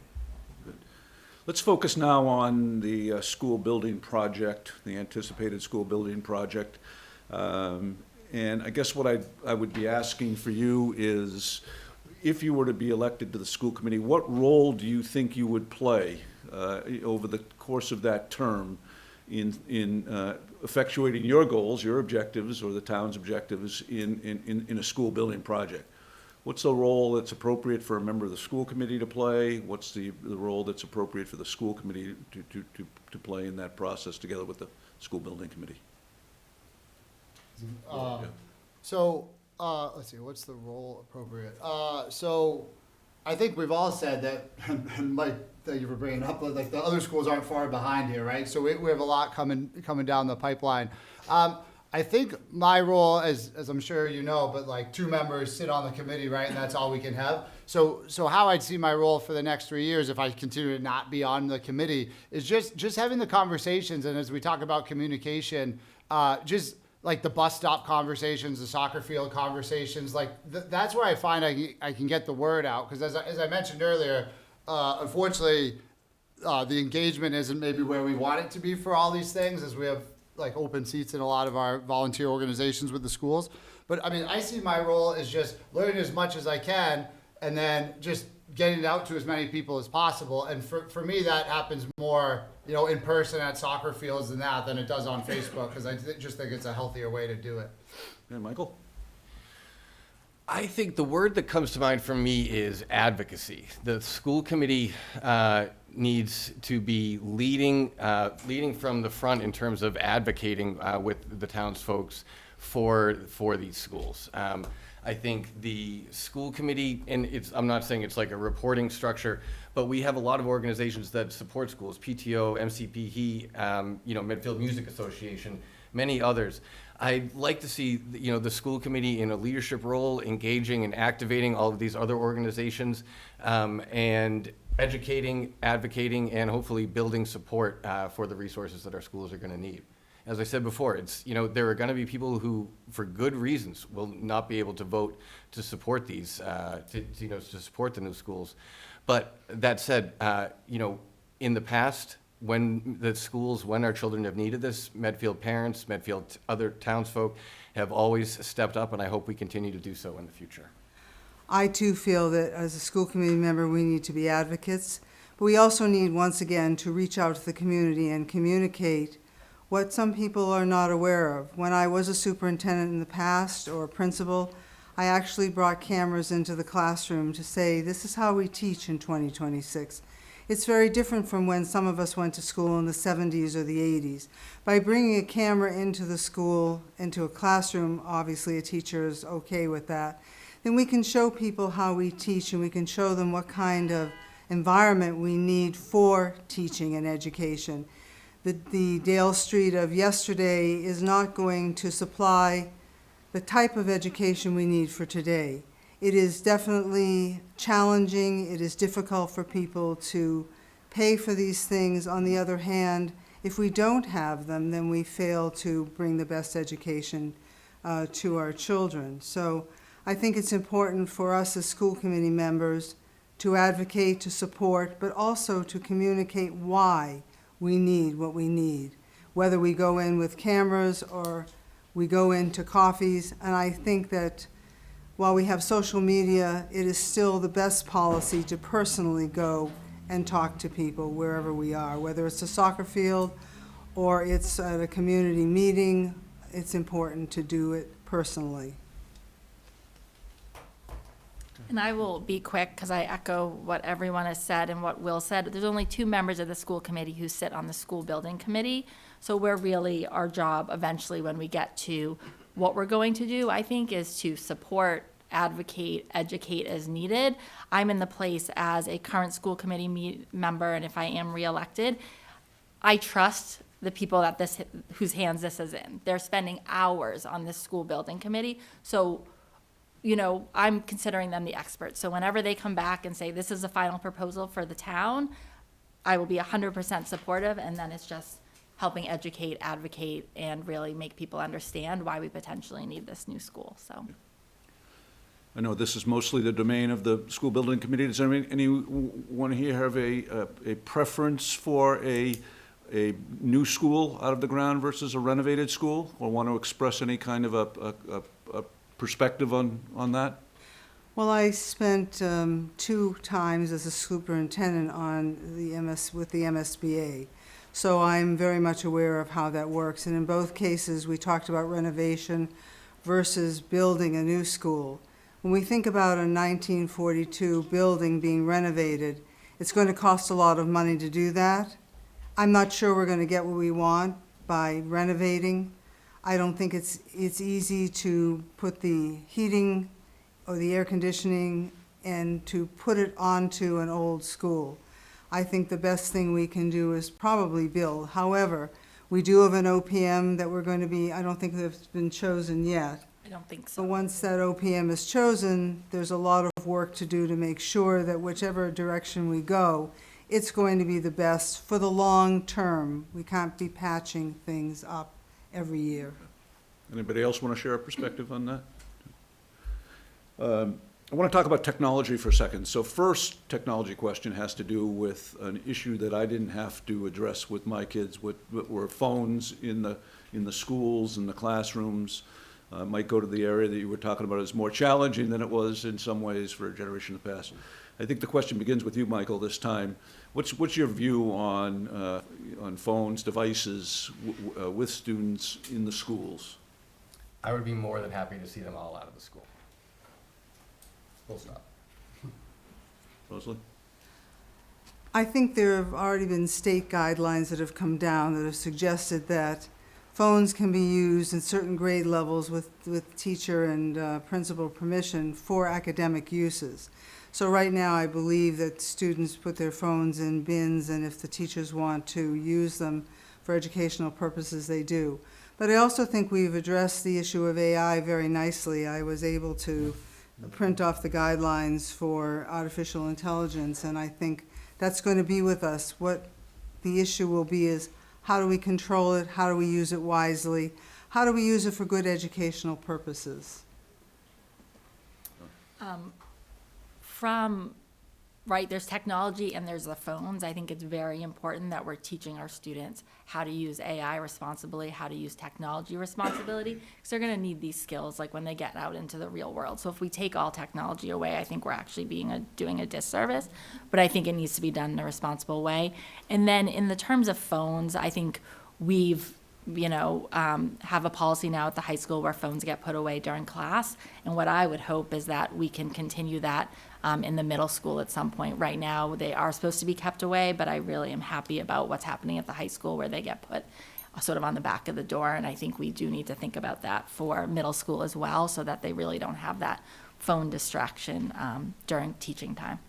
Let's focus now on the school building project, the anticipated school building project. And I guess what I would be asking for you is, if you were to be elected to the school committee, what role do you think you would play over the course of that term in effectuating your goals, your objectives, or the town's objectives in a school building project? What's the role that's appropriate for a member of the school committee to play? What's the role that's appropriate for the school committee to play in that process together with the school building committee? So, let's see, what's the role appropriate? So, I think we've all said that, and Mike, thank you for bringing it up, but like the other schools aren't far behind here, right? So we have a lot coming down the pipeline. I think my role, as I'm sure you know, but like 2 members sit on the committee, right? And that's all we can have. So how I'd see my role for the next 3 years, if I continue to not be on the committee, is just having the conversations. And as we talk about communication, just like the bus stop conversations, the soccer field conversations, like that's where I find I can get the word out. Because as I mentioned earlier, unfortunately, the engagement isn't maybe where we want it to be for all these things, as we have like open seats in a lot of our volunteer organizations with the schools. But I mean, I see my role as just learning as much as I can and then just getting it out to as many people as possible. And for me, that happens more, in person at soccer fields than it does on Facebook, because I just think it's a healthier way to do it. And Michael? I think the word that comes to mind for me is advocacy. The school committee needs to be leading from the front in terms of advocating with the townsfolk for these schools. I think the school committee, and I'm not saying it's like a reporting structure, but we have a lot of organizations that support schools, PTO, MCPE, Medfield Music Association, many others. I'd like to see, the school committee in a leadership role, engaging and activating all of these other organizations, and educating, advocating, and hopefully building support for the resources that our schools are going to need. As I said before, there are going to be people who, for good reasons, will not be able to vote to support these, to support the new schools. But that said, in the past, when our children have needed this, Medfield parents, Medfield other townsfolk have always stepped up, and I hope we continue to do so in the future. I too feel that as a school committee member, we need to be advocates, but we also need, once again, to reach out to the community and communicate what some people are not aware of. When I was a superintendent in the past, or a principal, I actually brought cameras into the classroom to say, this is how we teach in 2026. It's very different from when some of us went to school in the 70s or the 80s. By bringing a camera into the school, into a classroom, obviously a teacher is okay with that, then we can show people how we teach, and we can show them what kind of environment we need for teaching and education. The Dale Street of yesterday is not going to supply the type of education we need for today. It is definitely challenging. It is difficult for people to pay for these things. On the other hand, if we don't have them, then we fail to bring the best education to our children. So I think it's important for us as school committee members to advocate, to support, but also to communicate why we need what we need, whether we go in with cameras or we go into coffees. And I think that while we have social media, it is still the best policy to personally go and talk to people wherever we are, whether it's a soccer field or it's at a community meeting. It's important to do it personally. And I will be quick because I echo what everyone has said and what Will said. There's only 2 members of the school committee who sit on the school building committee. So we're really, our job eventually when we get to what we're going to do, I think, is to support, advocate, educate as needed. I'm in the place as a current school committee member, and if I am reelected, I trust the people that whose hands this is in. They're spending hours on this school building committee. So I'm considering them the experts. So whenever they come back and say, this is the final proposal for the town, I will be 100% supportive, and then it's just helping educate, advocate, and really make people understand why we potentially need this new school, so. I know this is mostly the domain of the school building committee. Does anyone here have a preference for a new school out of the ground versus a renovated school, or want to express any kind of a perspective on that? Well, I spent 2 times as a superintendent on with the MSBA, so I'm very much aware of how that works. And in both cases, we talked about renovation versus building a new school. When we think about a 1942 building being renovated, it's going to cost a lot of money to do that. I'm not sure we're going to get what we want by renovating. I don't think it's easy to put the heating or the air conditioning and to put it onto an old school. I think the best thing we can do is probably build. However, we do have an OPM that we're going to be, I don't think it's been chosen yet. I don't think But so. once that OPM is chosen, there's a lot of work to do to make sure that whichever direction we go, it's going to be the best for the long term. We can't be patching things up every year. Anybody else want to share a perspective on that? I want to talk about technology for a second. So first technology question has to do with an issue that I didn't have to address with my kids, were phones in the schools, in the classrooms. Might go to the area that you were talking about as more challenging than it was in some ways for a generation in the past. I think the question begins with you, Michael, this time. What's your view on phones, devices with students in the schools? I would be more than happy to see them all out of the school. Full stop. Rosalie? I think there have already been state guidelines that have come down that have suggested that phones can be used in certain grade levels with teacher and principal permission for academic uses. So right now, I believe that students put their phones in bins, and if the teachers want to use them for educational purposes, they do. But I also think we've addressed the issue of AI very nicely. I was able to print off the guidelines for artificial intelligence, and I think that's going to be with us. What the issue will be is, how do we control it? How do we use it wisely? How do we use it for good educational purposes? Right, there's technology and there's the phones. I think it's very important that we're teaching our students how to use AI responsibly, how to use technology responsibly, because they're going to need these skills like when they get out into the real world. So if we take all technology away, I think we're actually doing a disservice, but I think it needs to be done in a responsible way. And then in the terms of phones, I think we've have a policy now at the high school where phones get put away during class. And what I would hope is that we can continue that in the middle school at some point. Right now, they are supposed to be kept away, but I really am happy about what's happening at the high school where they get put sort of on the back of the door. And I think we do need to think about that for middle school as well, so that they really don't have that phone distraction during teaching time.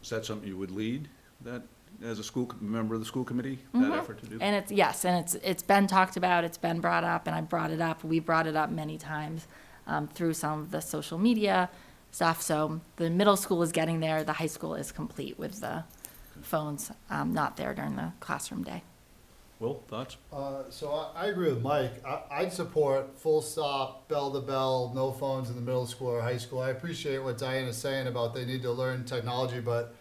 Is that something you would lead, that as a member of the school committee, that effort to do? And it's been talked about, it's been brought up, and I brought it up. We brought it up many times through some of the social media stuff. So the middle school is getting there. The high school is complete with the phones not there during the classroom day. Will, thoughts? So I agree with Mike. I'd support full stop, bell to bell, no phones in the middle school or high school. I appreciate what Diana's saying about they need to learn technology, but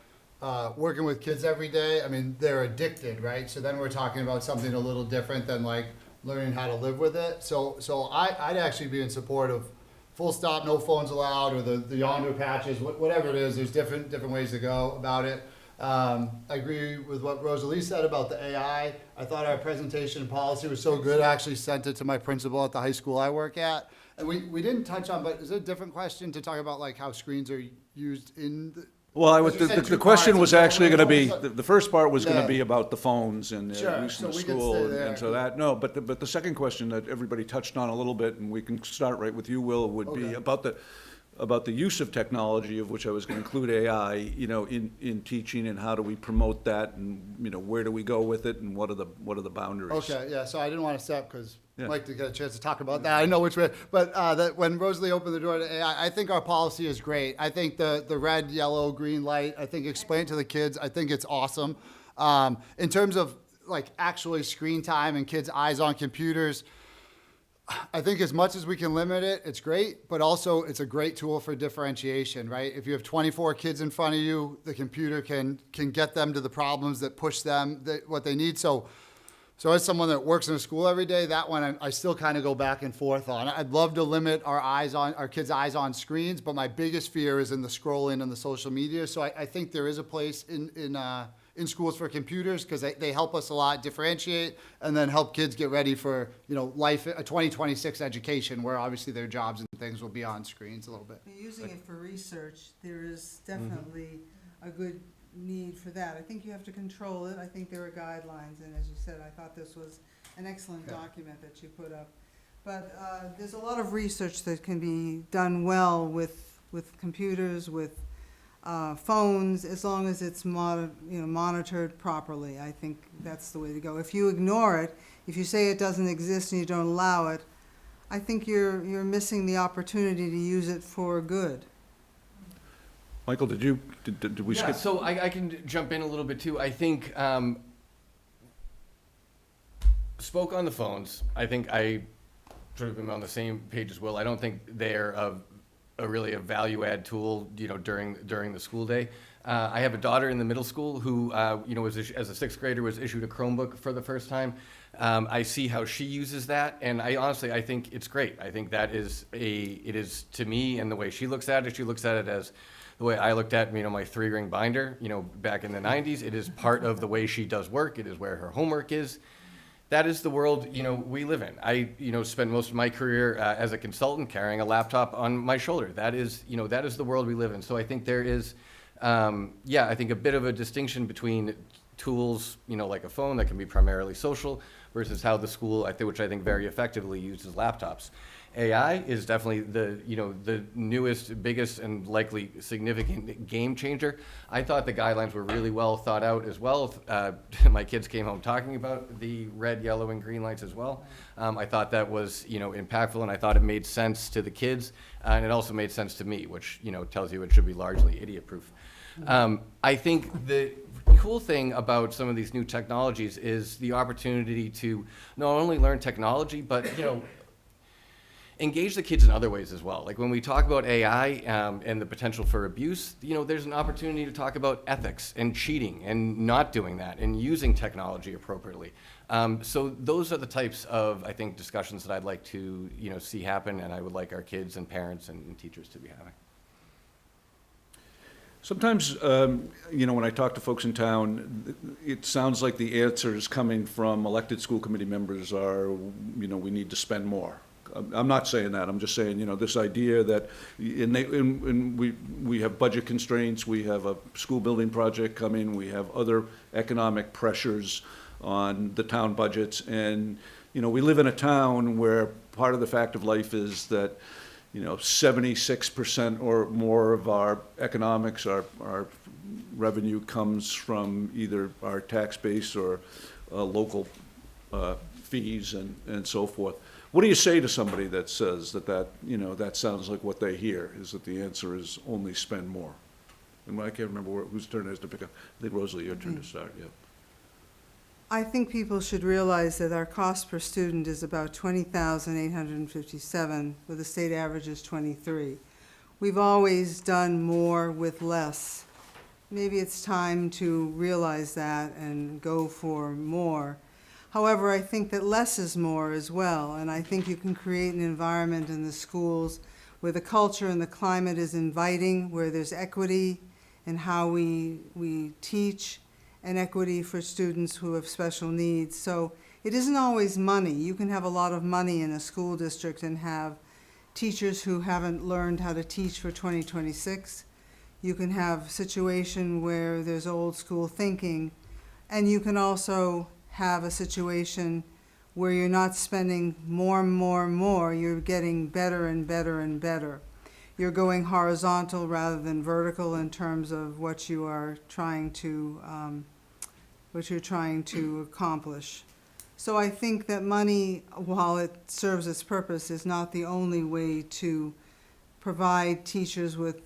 working with kids every day, I mean, they're addicted, right? So then we're talking about something a little different than like learning how to live with it. So I'd actually be in support of full stop, no phones allowed, or the yonder patches, whatever it is. There's different ways to go about it. I agree with what Rosalie said about the AI. I thought our presentation and policy was so good. I actually sent it to my principal at the high school I work at. And we didn't touch on, but is it a different question to talk about like how screens are used in the... Well, Because you said the two question parts, was and so actually going to be, almost like- the first part was going Yeah. to be about the phones and Sure, their use so in the we could school. stay And there. so that, no, but the second question that everybody touched on a little bit, and we can start right with you, Will, would be Okay. about the use of technology, of which I was going to include AI, in teaching, and how do we promote that, and, where do we go with it, and what are the boundaries? Okay, yeah, so I didn't want to step because Yeah. Mike didn't get a chance to talk about that. I know which way, but that when Rosalie opened the door to AI, I think our policy is great. I think the red, yellow, green light, I think explain it to the kids. I think it's awesome. In terms of like actually screen time and kids' eyes on computers, I think as much as we can limit it, it's great, but also it's a great tool for differentiation, right? If you have 24 kids in front of you, the computer can get them to the problems that push them what they need. So as someone that works in a school every day, that one I still kind of go back and forth on. I'd love to limit our kids' eyes on screens, but my biggest fear is in the scrolling and the social media. So I think there is a place in schools for computers because they help us a lot differentiate and then help kids get ready for life, a 2026 education where obviously their jobs and things will be on screens a little bit. Using it for research, there is definitely a good need for that. I think you have to control it. I think there are guidelines, and as you said, I thought this was an excellent document that you put up. But there's a lot of research that can be done well with computers, with phones, as long as it's monitored properly. I think that's the way to go. If you ignore it, if you say it doesn't exist and you don't allow it, I think you're missing the opportunity to use it for good. Michael, did we Yeah, skip? so I can jump in a little bit too. I think spoke on the phones. I think I sort of am on the same page as Will. I don't think they're a really a value add tool, during the school day. I have a daughter in the middle school who, as a sixth grader, was issued a Chromebook for the first time. I see how she uses that, and I think it's great. I think it is to me, and the way she looks at it as the way I looked at, my 3-ring binder, back in the 90s. It is part of the way she does work. It is where her homework is. That is the world, we live in. I, spent most of my career as a consultant carrying a laptop on my shoulder. That is the world we live in. So I think there is, I think a bit of a distinction between tools, like a phone that can be primarily social versus how the school, which I think very effectively uses laptops. AI is definitely the newest, biggest, and likely significant game changer. I thought the guidelines were really well thought out as well. My kids came home talking about the red, yellow, and green lights as well. I thought that was impactful, and I thought it made sense to the kids, and it also made sense to me, which tells you it should be largely idiot-proof. I think the cool thing about some of these new technologies is the opportunity to not only learn technology, but engage the kids in other ways as well. Like when we talk about AI and the potential for abuse, there's an opportunity to talk about ethics and cheating and not doing that and using technology appropriately. So those are the types of, I think, discussions that I'd like to, see happen, and I would like our kids and parents and teachers to be having. Sometimes, when I talk to folks in town, it sounds like the answers coming from elected school committee members are, we need to spend more. I'm not saying that. I'm just saying, this idea that, and we have budget constraints, we have a school building project coming, we have other economic pressures on the town budgets, and, we live in a town where part of the fact of life is that, 76% or more of our economics, our revenue comes from either our tax base or local fees and so forth. What do you say to somebody that says that sounds like what they hear, is that the answer is only spend more? And I can't remember whose turn it is to pick up. I think, Rosalie, your turn to start, yeah. I think people should realize that our cost per student is about $20,857, where the state average is $23,000. We've always done more with less. Maybe it's time to realize that and go for more. However, I think that less is more as well, and I think you can create an environment in the schools where the culture and the climate is inviting, where there's equity in how we teach, and equity for students who have special needs. So it isn't always money. You can have a lot of money in a school district and have teachers who haven't learned how to teach for 2026. You can have a situation where there's old school thinking, and you can also have a situation where you're not spending more and more and more, you're getting better and better and better. You're going horizontal rather than vertical in terms of what you are trying to accomplish. So I think that money, while it serves its purpose, is not the only way to provide teachers with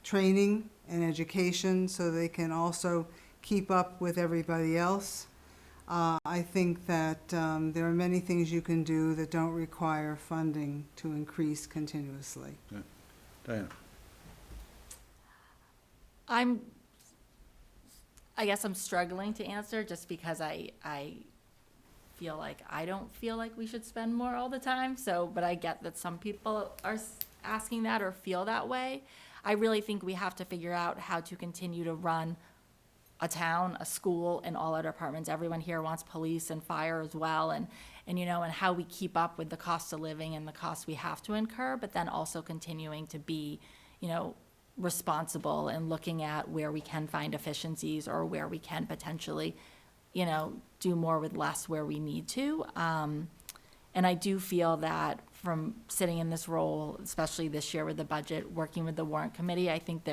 training and education so they can also keep up with everybody else. I think that there are many things you can do that don't require funding to increase continuously. Yeah. Diana? I guess I'm struggling to answer just because I feel like I don't feel like we should spend more all the time. So, but I get that some people are asking that or feel that way. I really think we have to figure out how to continue to run a town, a school, and all our departments. Everyone here wants police and fire as well, and how we keep up with the cost of living and the costs we have to incur, but then also continuing to be, responsible and looking at where we can find efficiencies or where we can potentially, do more with less where we need to. And I do feel that from sitting in this role, especially this year with the budget, working with the warrant committee, I think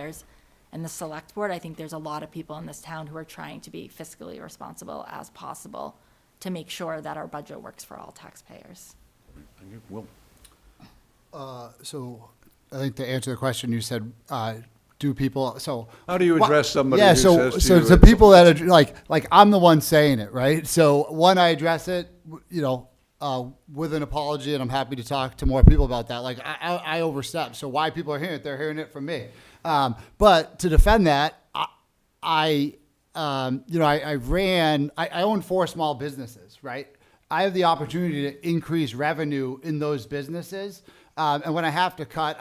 and the select board, I think there's a lot of people in this town who are trying to be fiscally responsible as possible to make sure that our budget works for all taxpayers. Thank you. Will? So I think to answer the question, you said, do people, so. How do you address somebody Yeah, who so, says to so you to it's- people that are like I'm the one saying it, right? So one, I address it, with an apology, and I'm happy to talk to more people about that. Like I overstepped. So why people are hearing it, they're hearing it from me. But to defend that, I own 4 small businesses, right? I have the opportunity to increase revenue in those businesses. And when I have to cut,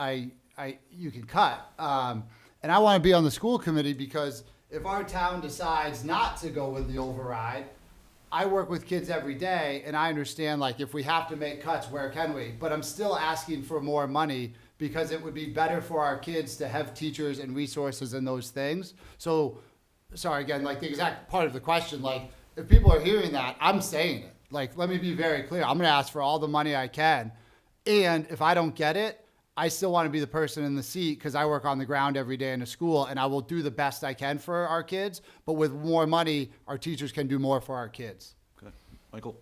you can cut. And I want to be on the school committee because if our town decides not to go with the override, I work with kids every day and I understand, like, if we have to make cuts, where can we? But I'm still asking for more money because it would be better for our kids to have teachers and resources and those things. So, sorry, again, like the exact part of the question, like, if people are hearing that, I'm saying it. Like, let me be very clear. I'm going to ask for all the money I can. And if I don't get it, I still want to be the person in the seat because I work on the ground every day in a school and I will do the best I can for our kids. But with more money, our teachers can do more for our kids. Okay. Michael?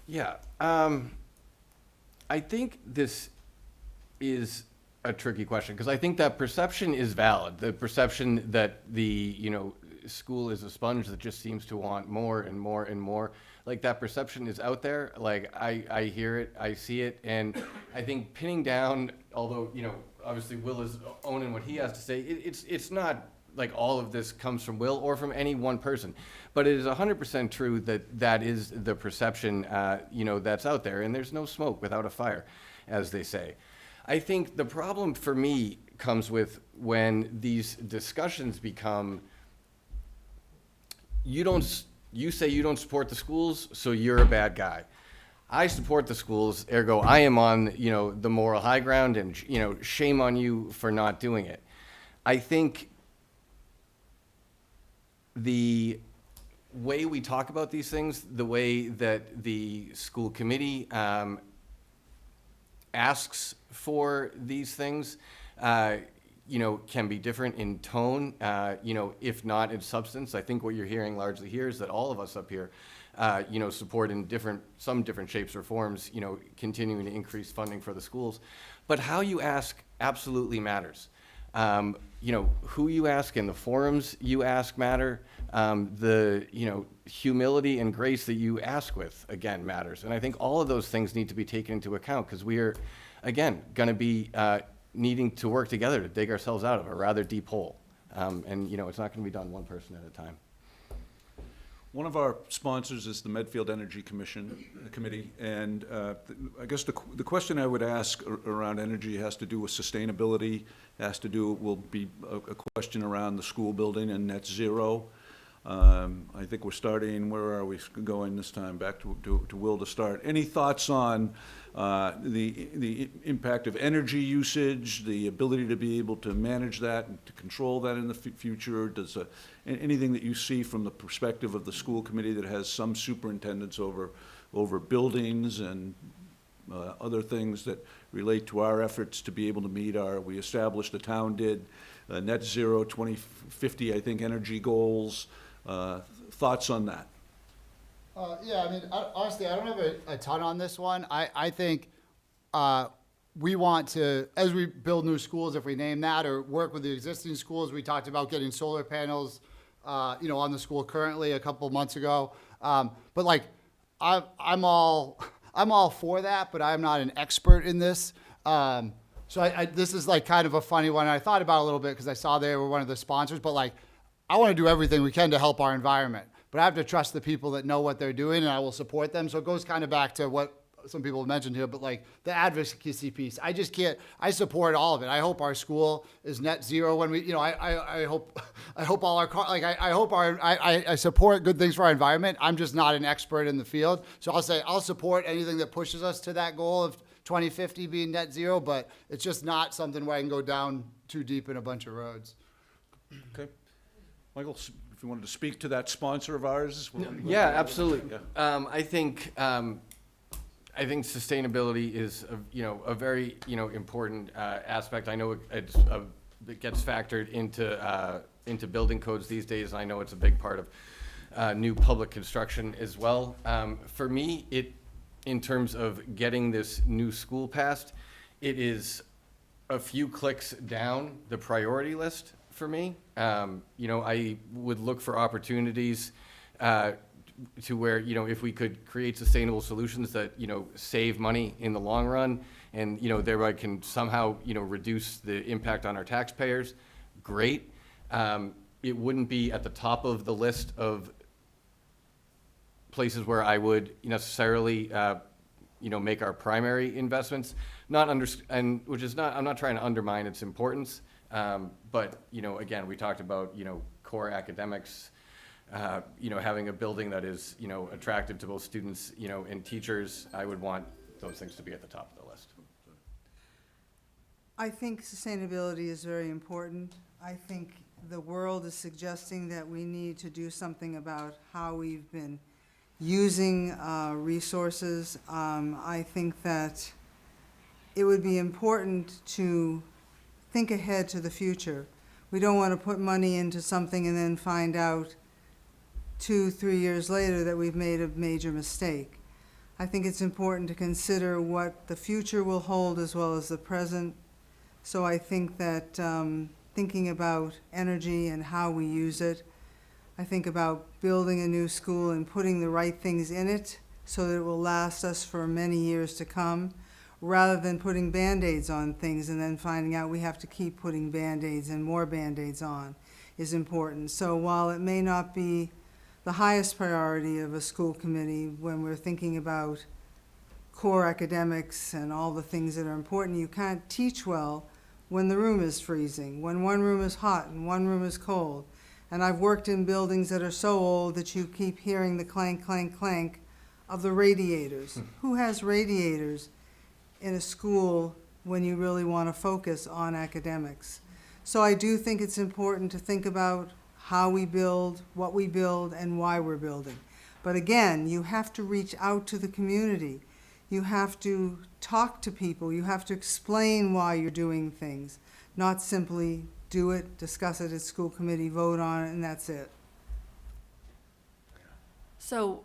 Yeah, I think this is a tricky question because I think that perception is valid. The perception that the, school is a sponge that just seems to want more and more and more. Like, that perception is out there. Like, I hear it, I see it, and I think pinning down, although, obviously Will is owning what he has to say, it's not like all of this comes from Will or from any one person, but it is 100% true that is the perception, that's out there, and there's no smoke without a fire, as they say. I think the problem for me comes with when these discussions become, you say you don't support the schools, so you're a bad guy. I support the schools, ergo I am on, the moral high ground, and, shame on you for not doing it. I think the way we talk about these things, the way that the school committee asks for these things, can be different in tone, if not in substance. I think what you're hearing largely here is that all of us up here, support in some different shapes or forms, continuing to increase funding for the schools. But how you ask absolutely matters. Who you ask and the forums you ask matter. The humility and grace that you ask with, again, matters. And I think all of those things need to be taken into account because we are, again, going to be needing to work together to dig ourselves out of a rather deep hole. And it's not going to be done one person at a time. One of our sponsors is the Medfield Energy Committee, and I guess the question I would ask around energy has to do with sustainability, will be a question around the school building and net zero. I think we're starting, where are we going this time? Back to Will to start. Any thoughts on the impact of energy usage, the ability to be able to manage that and to control that in the future? Does anything that you see from the perspective of the school committee that has some superintendents over buildings and other things that relate to our efforts to be able to meet we established, the town did, net zero 2050, I think, energy goals. Thoughts on that? Yeah, I mean, honestly, I don't have a ton on this one. I think we want to, as we build new schools, if we name that, or work with the existing schools, we talked about getting solar panels, on the school currently a couple of months ago. But like, I'm all for that, but I'm not an expert in this. So this is like kind of a funny one. I thought about it a little bit because I saw they were one of the sponsors, but like, I want to do everything we can to help our environment, but I have to trust the people that know what they're doing, and I will support them. So it goes kind of back to what some people have mentioned here, but like the advocacy piece, I support all of it. I hope our school is net zero when we, I hope all our, I support good things for our environment. I'm just not an expert in the field. So I'll support anything that pushes us to that goal of 2050 being net zero, but it's just not something where I can go down too deep in a bunch of roads. Okay. Michael, if you wanted to speak to that sponsor of ours. Yeah, absolutely. Yeah. I think I think sustainability is, a very, important aspect. I know it gets factored into building codes these days, and I know it's a big part of new public construction as well. For me, in terms of getting this new school passed, it is a few clicks down the priority list for me. I would look for opportunities to where, if we could create sustainable solutions that, save money in the long run and, thereby can somehow, reduce the impact on our taxpayers, great. It wouldn't be at the top of the list of places where I would necessarily, make our primary investments. I'm not trying to undermine its importance, but, again, we talked about, core academics, having a building that is, attractive to both students, and teachers. I would want those things to be at the top of the list. I think sustainability is very important. I think the world is suggesting that we need to do something about how we've been using resources. I think that it would be important to think ahead to the future. We don't want to put money into something and then find out 2-3 years later that we've made a major mistake. I think it's important to consider what the future will hold as well as the present. So I think that thinking about energy and how we use it, I think about building a new school and putting the right things in it so that it will last us for many years to come, rather than putting Band-Aids on things and then finding out we have to keep putting Band-Aids and more Band-Aids on is important. So while it may not be the highest priority of a school committee when we're thinking about core academics and all the things that are important, you can't teach well when the room is freezing, when one room is hot and one room is cold. And I've worked in buildings that are so old that you keep hearing the clank, clank, clank of the radiators. Who has radiators in a school when you really want to focus on academics? So I do think it's important to think about how we build, what we build, and why we're building. But again, you have to reach out to the community. You have to talk to people. You have to explain why you're doing things, not simply do it, discuss it at school committee, vote on it, and that's it. So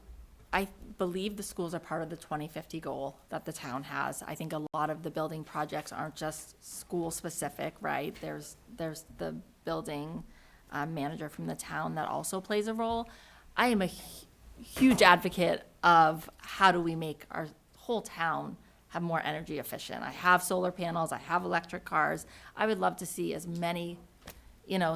I believe the schools are part of the 2050 goal that the town has. I think a lot of the building projects aren't just school-specific, right? There's the building manager from the town that also plays a role. I am a huge advocate of how do we make our whole town have more energy efficient. I have solar panels, I have electric cars. I would love to see as many,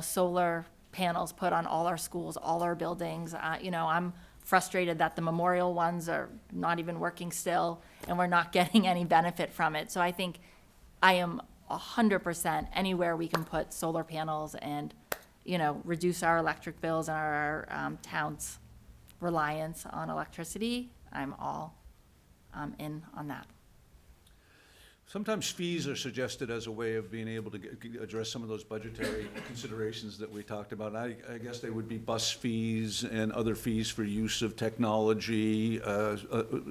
solar panels put on all our schools, all our buildings. I'm frustrated that the memorial ones are not even working still and we're not getting any benefit from it. So I think I am 100% anywhere we can put solar panels and, reduce our electric bills and our town's reliance on electricity. I'm all in on that. Sometimes fees are suggested as a way of being able to address some of those budgetary considerations that we talked about. I guess they would be bus fees and other fees for use of technology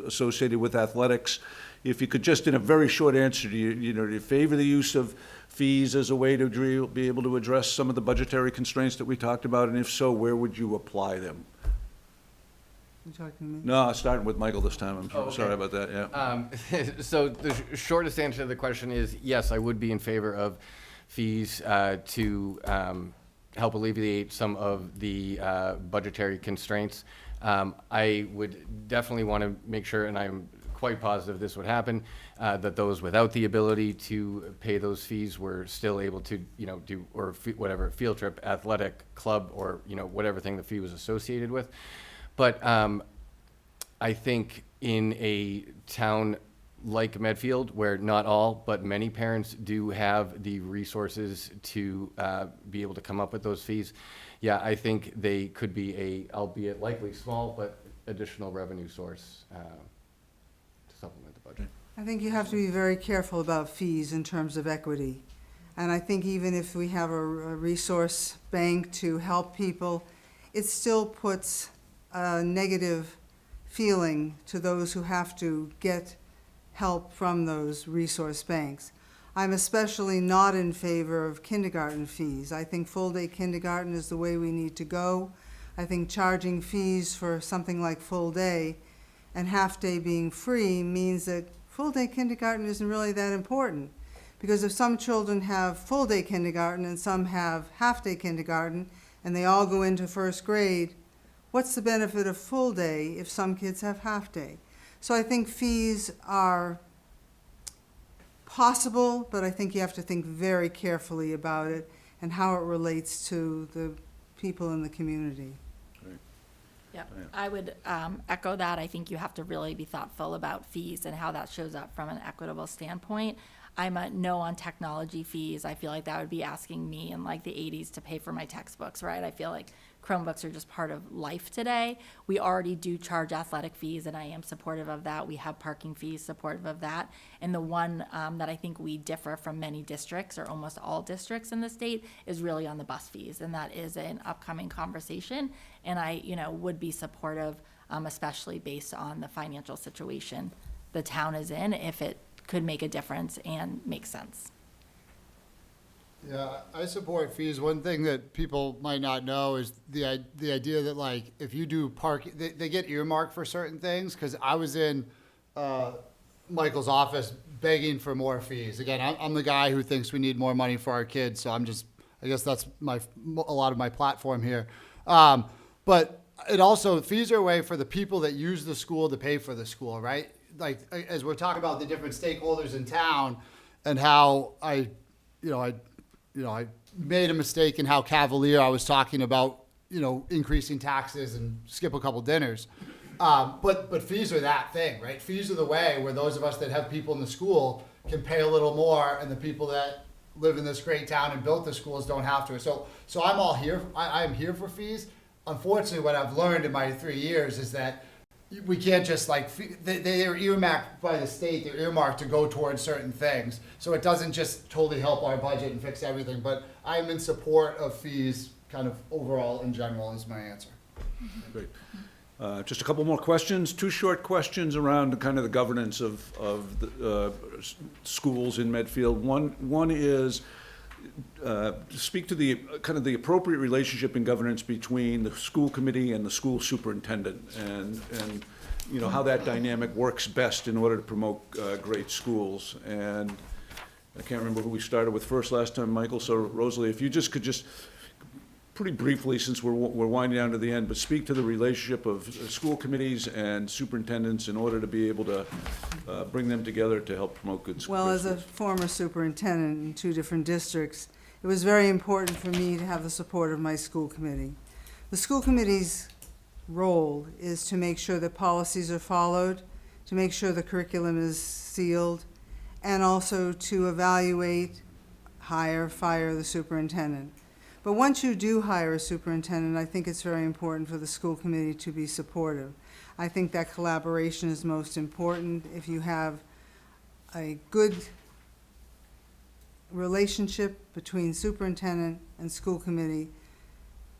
associated with athletics. If you could just, in a very short answer, do you favor the use of fees as a way to be able to address some of the budgetary constraints that we talked about? And if so, where would you apply them? You talking to me? No, starting with Michael this time. Oh, okay. Sorry about that, yeah. So the shortest answer to the question is yes, I would be in favor of fees to help alleviate some of the budgetary constraints. I would definitely want to make sure, and I'm quite positive this would happen, that those without the ability to pay those fees were still able to, do, or whatever, field trip, athletic, club, or, whatever thing the fee was associated with. But I think in a town like Medfield, where not all, but many parents do have the resources to be able to come up with those fees, yeah, I think they could be a, albeit likely small, but additional revenue source to supplement the budget. I think you have to be very careful about fees in terms of equity. And I think even if we have a resource bank to help people, it still puts a negative feeling to those who have to get help from those resource banks. I'm especially not in favor of kindergarten fees. I think full-day kindergarten is the way we need to go. I think charging fees for something like full day and half-day being free means that full-day kindergarten isn't really that important. Because if some children have full-day kindergarten and some have half-day kindergarten, and they all go into first grade, what's the benefit of full day if some kids have half-day? So I think fees are possible, but I think you have to think very carefully about it and how it relates to the people in the community. Yep, I would echo that. I think you have to really be thoughtful about fees and how that shows up from an equitable standpoint. I'm a no on technology fees. I feel like that would be asking me in like the 80s to pay for my textbooks, right? I feel like Chromebooks are just part of life today. We already do charge athletic fees, and I am supportive of that. We have parking fees supportive of that. And the one that I think we differ from many districts, or almost all districts in the state, is really on the bus fees, and that is an upcoming conversation. And I, would be supportive, especially based on the financial situation the town is in, if it could make a difference and make sense. Yeah, I support fees. One thing that people might not know is the idea that, like, if you do they get earmarked for certain things, because I was in Michael's office begging for more fees. Again, I'm the guy who thinks we need more money for our kids, so I guess that's a lot of my platform here. But it also, fees are a way for the people that use the school to pay for the school, right? Like, as we're talking about the different stakeholders in town and how I made a mistake in how cavalier I was talking about, increasing taxes and skip a couple dinners. But fees are that thing, right? Fees are the way where those of us that have people in the school can pay a little more, and the people that live in this great town and built the schools don't have to. So I'm all here. I'm here for fees. Unfortunately, what I've learned in my 3 years is that we can't just they are earmarked by the state. They're earmarked to go towards certain things. So it doesn't just totally help our budget and fix everything. But I'm in support of fees, kind of overall in general, is my answer. Great. Just a couple more questions, 2 short questions around kind of the governance of the schools in Medfield. One is, speak to the kind of the appropriate relationship in governance between the school committee and the school superintendent, and how that dynamic works best in order to promote great schools. And I can't remember who we started with first last time, Michael. So Rosalie, if you could pretty briefly, since we're winding down to the end, but speak to the relationship of school committees and superintendents in order to be able to bring them together to help promote good schools. Well, as a former superintendent in 2 different districts, it was very important for me to have the support of my school committee. The school committee's role is to make sure that policies are followed, to make sure the curriculum is sealed, and also to evaluate, hire, fire the superintendent. But once you do hire a superintendent, I think it's very important for the school committee to be supportive. I think that collaboration is most important. If you have a good relationship between superintendent and school committee,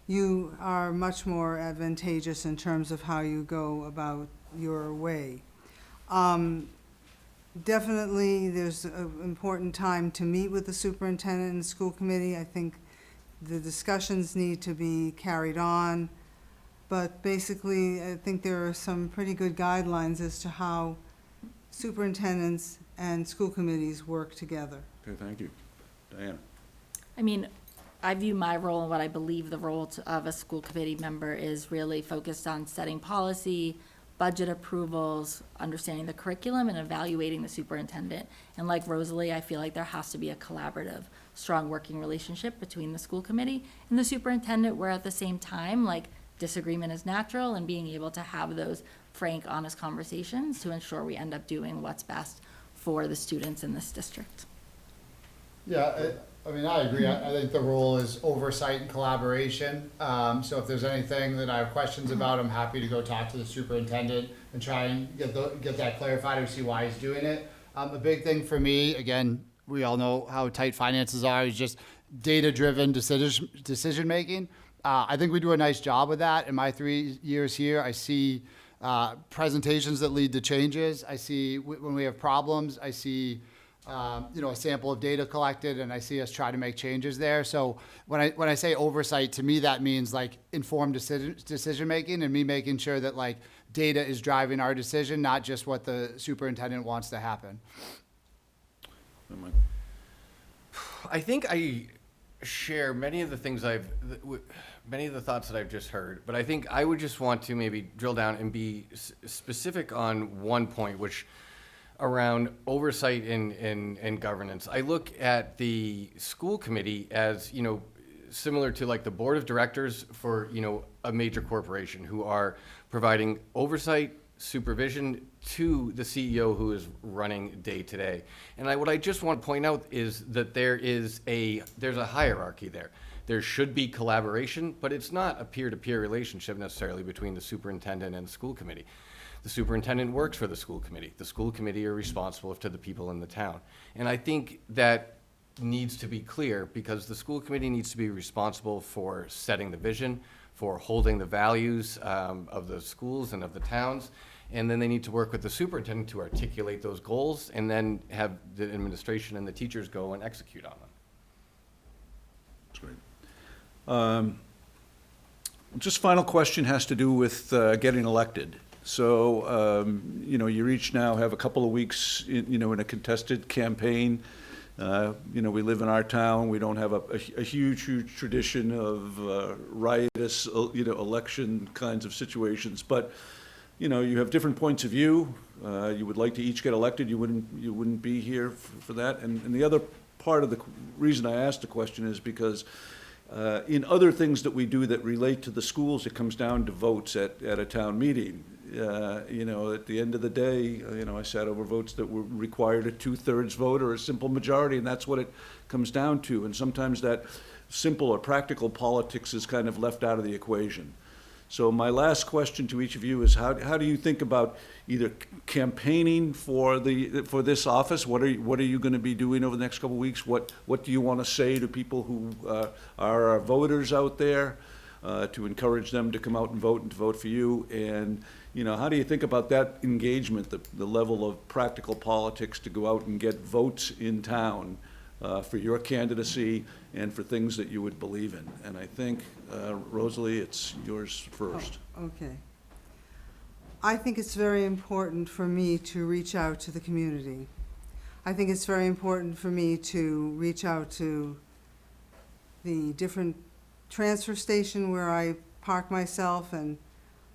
you are much more advantageous in terms of how you go about your way. Definitely, there's an important time to meet with the superintendent and the school committee. I think the discussions need to be carried on, but basically, I think there are some pretty good guidelines as to how superintendents and school committees work together. Okay, thank you. Diana. I mean, I view my role and what I believe the role of a school committee member is really focused on setting policy, budget approvals, understanding the curriculum, and evaluating the superintendent. And like Rosalie, I feel like there has to be a collaborative, strong working relationship between the school committee and the superintendent, where at the same time, like, disagreement is natural, and being able to have those frank, honest conversations to ensure we end up doing what's best for the students in this district. Yeah, I mean, I agree. I think the role is oversight and collaboration. So if there's anything that I have questions about, I'm happy to go talk to the superintendent and try and get that clarified or see why he's doing it. A big thing for me, again, we all know how tight finances are, is just data-driven decision-making. I think we do a nice job with that. In my 3 years here, I see presentations that lead to changes. I see when we have problems, I see a sample of data collected, and I see us try to make changes there. So when I say oversight, to me that means like informed decision making, and me making sure that like data is driving our decision, not just what the superintendent wants to happen. I think I share many of the things many of the thoughts that I've just heard, but I think I would just want to maybe drill down and be specific on one point, which around oversight and governance. I look at the school committee as, similar to like the board of directors for, a major corporation who are providing oversight, supervision to the CEO who is running day to day. And what I just want to point out is that there's a hierarchy there. There should be collaboration, but it's not a peer-to-peer relationship necessarily between the superintendent and the school committee. The superintendent works for the school committee. The school committee are responsible to the people in the town. And I think that needs to be clear, because the school committee needs to be responsible for setting the vision, for holding the values of the schools and of the towns. And then they need to work with the superintendent to articulate those goals, and then have the administration and the teachers go and execute on them. That's great. Just final question has to do with getting elected. So, you each now have a couple of weeks, in a contested campaign. We live in our town. We don't have a huge tradition of riotous, election kinds of situations. But, you have different points of view. You would like to each get elected. You wouldn't be here for that. And the other part of the reason I asked the question is because in other things that we do that relate to the schools, it comes down to votes at a town meeting. At the end of the day, I sat over votes that were required a 2/3 vote or a simple majority, and that's what it comes down to. And sometimes that simple or practical politics is kind of left out of the equation. So my last question to each of you is, how do you think about either campaigning for this office? What are you going to be doing over the next couple of weeks? What do you want to say to people who are our voters out there, to encourage them to come out and to vote for you? And how do you think about that engagement, the level of practical politics to go out and get votes in town for your candidacy and for things that you would believe in? And I think, Rosalie, it's yours first. Oh, okay. I think it's very important for me to reach out to the community. I think it's very important for me to reach out to the different transfer station where I park myself and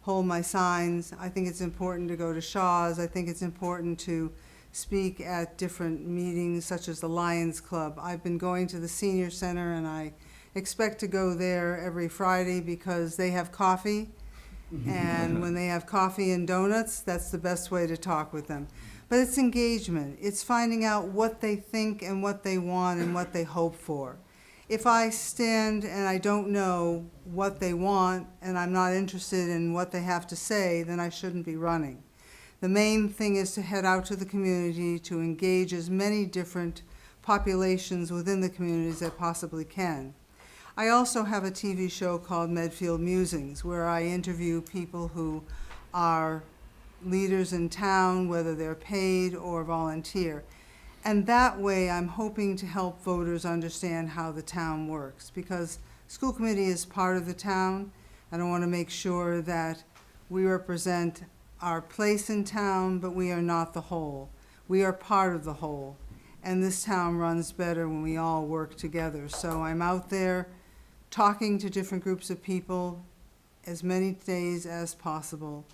hold my signs. I think it's important to go to Shaw's. I think it's important to speak at different meetings such as the Lions Club. I've been going to the senior center, and I expect to go there every Friday because they have coffee. And when they have coffee and donuts, that's the best way to talk with them. But it's engagement. It's finding out what they think and what they want and what they hope for. If I stand and I don't know what they want and I'm not interested in what they have to say, then I shouldn't be running. The main thing is to head out to the community, to engage as many different populations within the community as I possibly can. I also have a TV show called Medfield Musings, where I interview people who are leaders in town, whether they're paid or volunteer. And that way, I'm hoping to help voters understand how the town works, because school committee is part of the town, and I want to make sure that we represent our place in town, but we are not the whole. We are part of the whole, and this town runs better when we all work together. So I'm out there talking to different groups of people as many days as possible.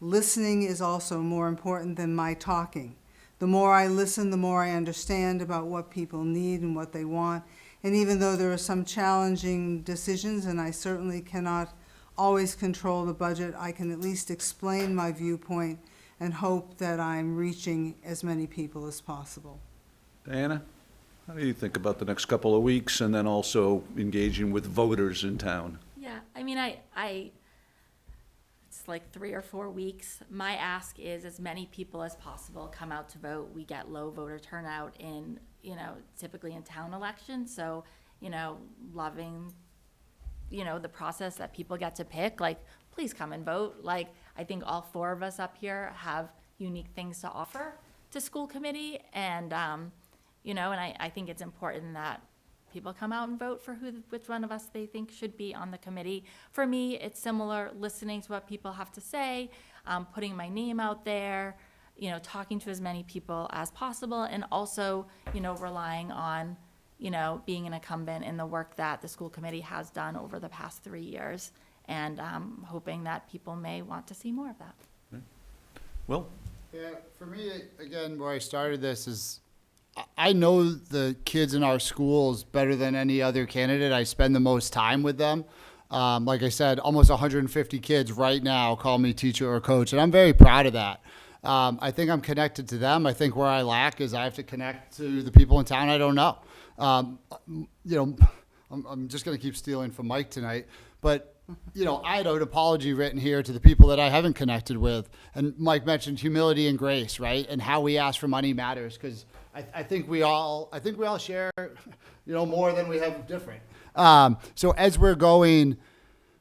Listening is also more important than my talking. The more I listen, the more I understand about what people need and what they want. And even though there are some challenging decisions, and I certainly cannot always control the budget, I can at least explain my viewpoint and hope that I'm reaching as many people as possible. Diana, how do you think about the next couple of weeks and then also engaging with voters in town? Yeah, I mean, it's like 3 or 4 weeks. My ask is as many people as possible come out to vote. We get low voter turnout in, typically in town elections. So, loving, the process that people get to pick, like, please come and vote. Like, I think all four of us up here have unique things to offer to school committee, and, you know, and I think it's important that people come out and vote for which one of us they think should be on the committee. For me, it's similar, listening to what people have to say, putting my name out there, you know, talking to as many people as possible, and also, you know, relying on, you know, being an incumbent in the work that the school committee has done over the past 3 years, and hoping that people may want to see more of that. Will? Yeah, for me, again, where I started this is, I know the kids in our schools better than any other candidate. I spend the most time with them. Like I said, almost 150 kids right now call me teacher or coach, and I'm very proud of that. I think I'm connected to them. I think where I lack is I have to connect to the people in town I don't know. You know, I'm just going to keep stealing from Mike tonight, but you know, I had an apology written here to the people that I haven't connected with. And Mike mentioned humility and grace, right? And how we ask for money matters, because I think we all share, you know, more than we have different. So as we're going,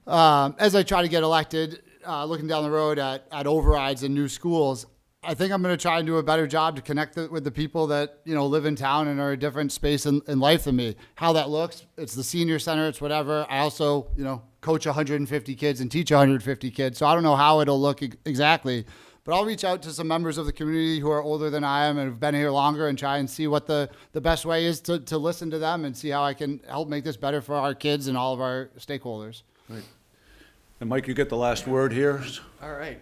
as I try to get elected, looking down the road at overrides and new schools, I think I'm going to try and do a better job to connect with the people that, you know, live in town and are a different space in life than me. How that looks, it's the senior center, it's whatever. I also, you know, coach 150 kids and teach 150 kids. So I don't know how it'll look exactly, but I'll reach out to some members of the community who are older than I am and have been here longer and try and see what the best way is to listen to them and see how I can help make this better for our kids and all of our stakeholders. Right. And Mike, you get the last word here. All right.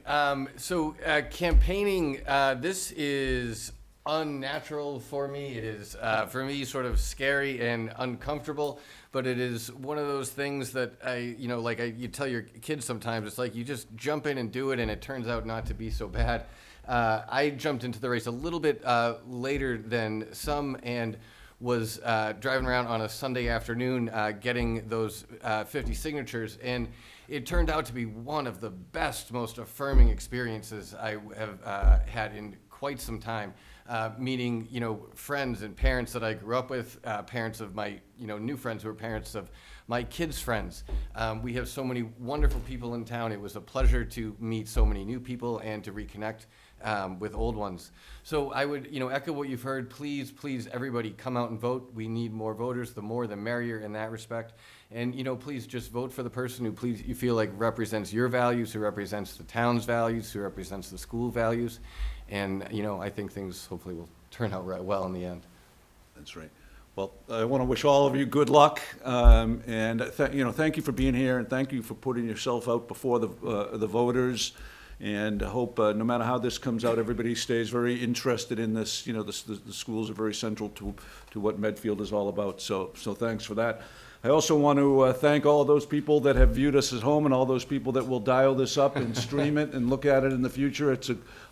So campaigning, this is unnatural for me. It is, for me, sort of scary and uncomfortable, but it is one of those things that you tell your kids sometimes, it's like you just jump in and do it, and it turns out not to be so bad. I jumped into the race a little bit later than some, and was driving around on a Sunday afternoon getting those 50 signatures, and it turned out to be one of the best, most affirming experiences I have had in quite some time. Meeting, you know, friends and parents that I grew up with, parents of my, you know, new friends who are parents of my kids' friends. We have so many wonderful people in town. It was a pleasure to meet so many new people and to reconnect with old ones. So I would, you know, echo what you've heard. Please, please, everybody come out and vote. We need more voters. The more, the merrier in that respect. And, you know, please just vote for the person who you feel like represents your values, who represents the town's values, who represents the school values. And, you know, I think things hopefully will turn out right well in the end. That's right. Well, I want to wish all of you good luck, and thank you for being here, and thank you for putting yourself out before the voters. And I hope, no matter how this comes out, everybody stays very interested in this. You know, the schools are very central to what Medfield is all about. So thanks for that. I also want to thank all of those people that have viewed us at home, and all those people that will dial this up and stream it and look at it in the future.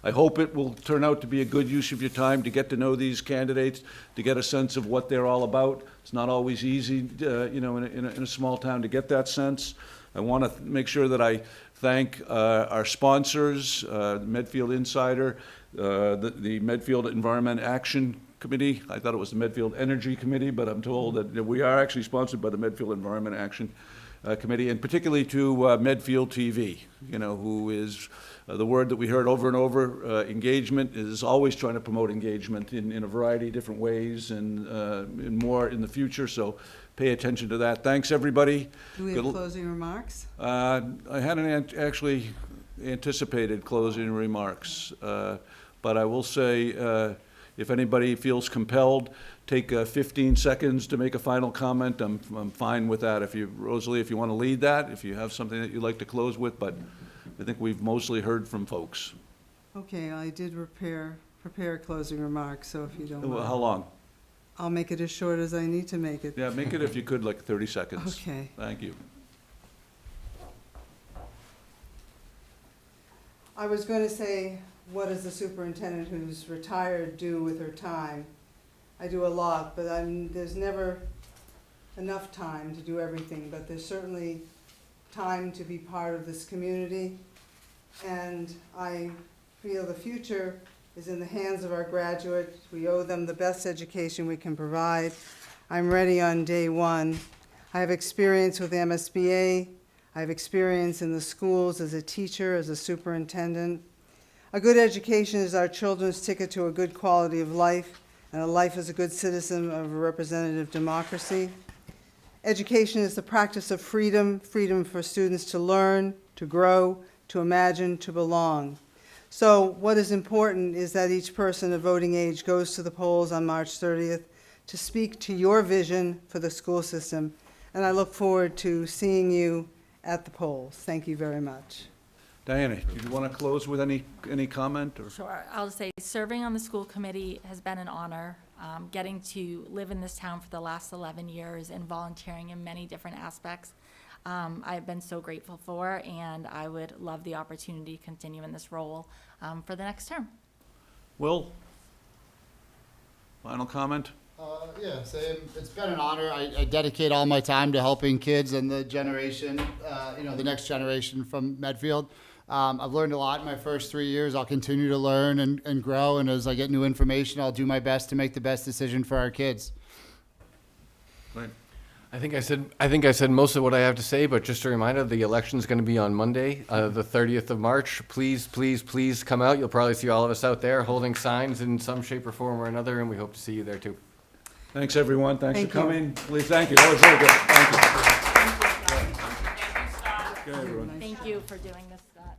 I hope it will turn out to be a good use of your time to get to know these candidates, to get a sense of what they're all about. It's not always easy, you know, in a small town to get that sense. I want to make sure that I thank our sponsors, Medfield Insider, the Medfield Environment Action Committee. I thought it was the Medfield Energy Committee, but I'm told that we are actually sponsored by the Medfield Environment Action Committee, and particularly to Medfield TV, you know, who is the word that we heard over and over. Engagement is always trying to promote engagement in a variety of different ways, and more in the future. So pay attention to that. Thanks, everybody. Do we have closing remarks? I hadn't actually anticipated closing remarks, but I will say, if anybody feels compelled, take 15 seconds to make a final comment. I'm fine with that. Rosalie, if you want to lead that, if you have something that you'd like to close with, but I think we've mostly heard from folks. Okay, I did prepare closing remarks, so if you don't Well, mind. how long? I'll make it as short as I need to make it. Yeah, make it, if you could, like 30 seconds. Okay. Thank you. I was going to say, what does the superintendent who's retired do with her time? I do a lot, but there's never enough time to do everything, but there's certainly time to be part of this community. And I feel the future is in the hands of our graduates. We owe them the best education we can provide. I'm ready on day one. I have experience with MSBA. I have experience in the schools as a teacher, as a superintendent. A good education is our children's ticket to a good quality of life, and a life as a good citizen of a representative democracy. Education is the practice of freedom, freedom for students to learn, to grow, to imagine, to belong. So what is important is that each person of voting age goes to the polls on March 30th to speak to your vision for the school system, and I look forward to seeing you at the polls. Thank you very much. Diana, do you want to close with any comment? Or? Sure. I'll say serving on the school committee has been an honor. Getting to live in this town for the last 11 years and volunteering in many different aspects, I've been so grateful for, and I would love the opportunity to continue in this role for the next term. Will? Final comment? Yeah, same. It's been an honor. I dedicate all my time to helping kids and the generation, the next generation from Medfield. I've learned a lot in my first 3 years. I'll continue to learn and grow, and as I get new information, I'll do my best to make the best decision for our kids. Right. I think I said most of what I have to say, but just a reminder, the election's going to be on Monday, the 30th of March. Please, please, please come out. You'll probably see all of us out there holding signs in some shape or form or another, and we hope to see you there too. Thanks, everyone. Thanks Thank for you. coming. Please, thank you. That was very good. Thank you. Good, everyone. Thank you for doing this, Scott.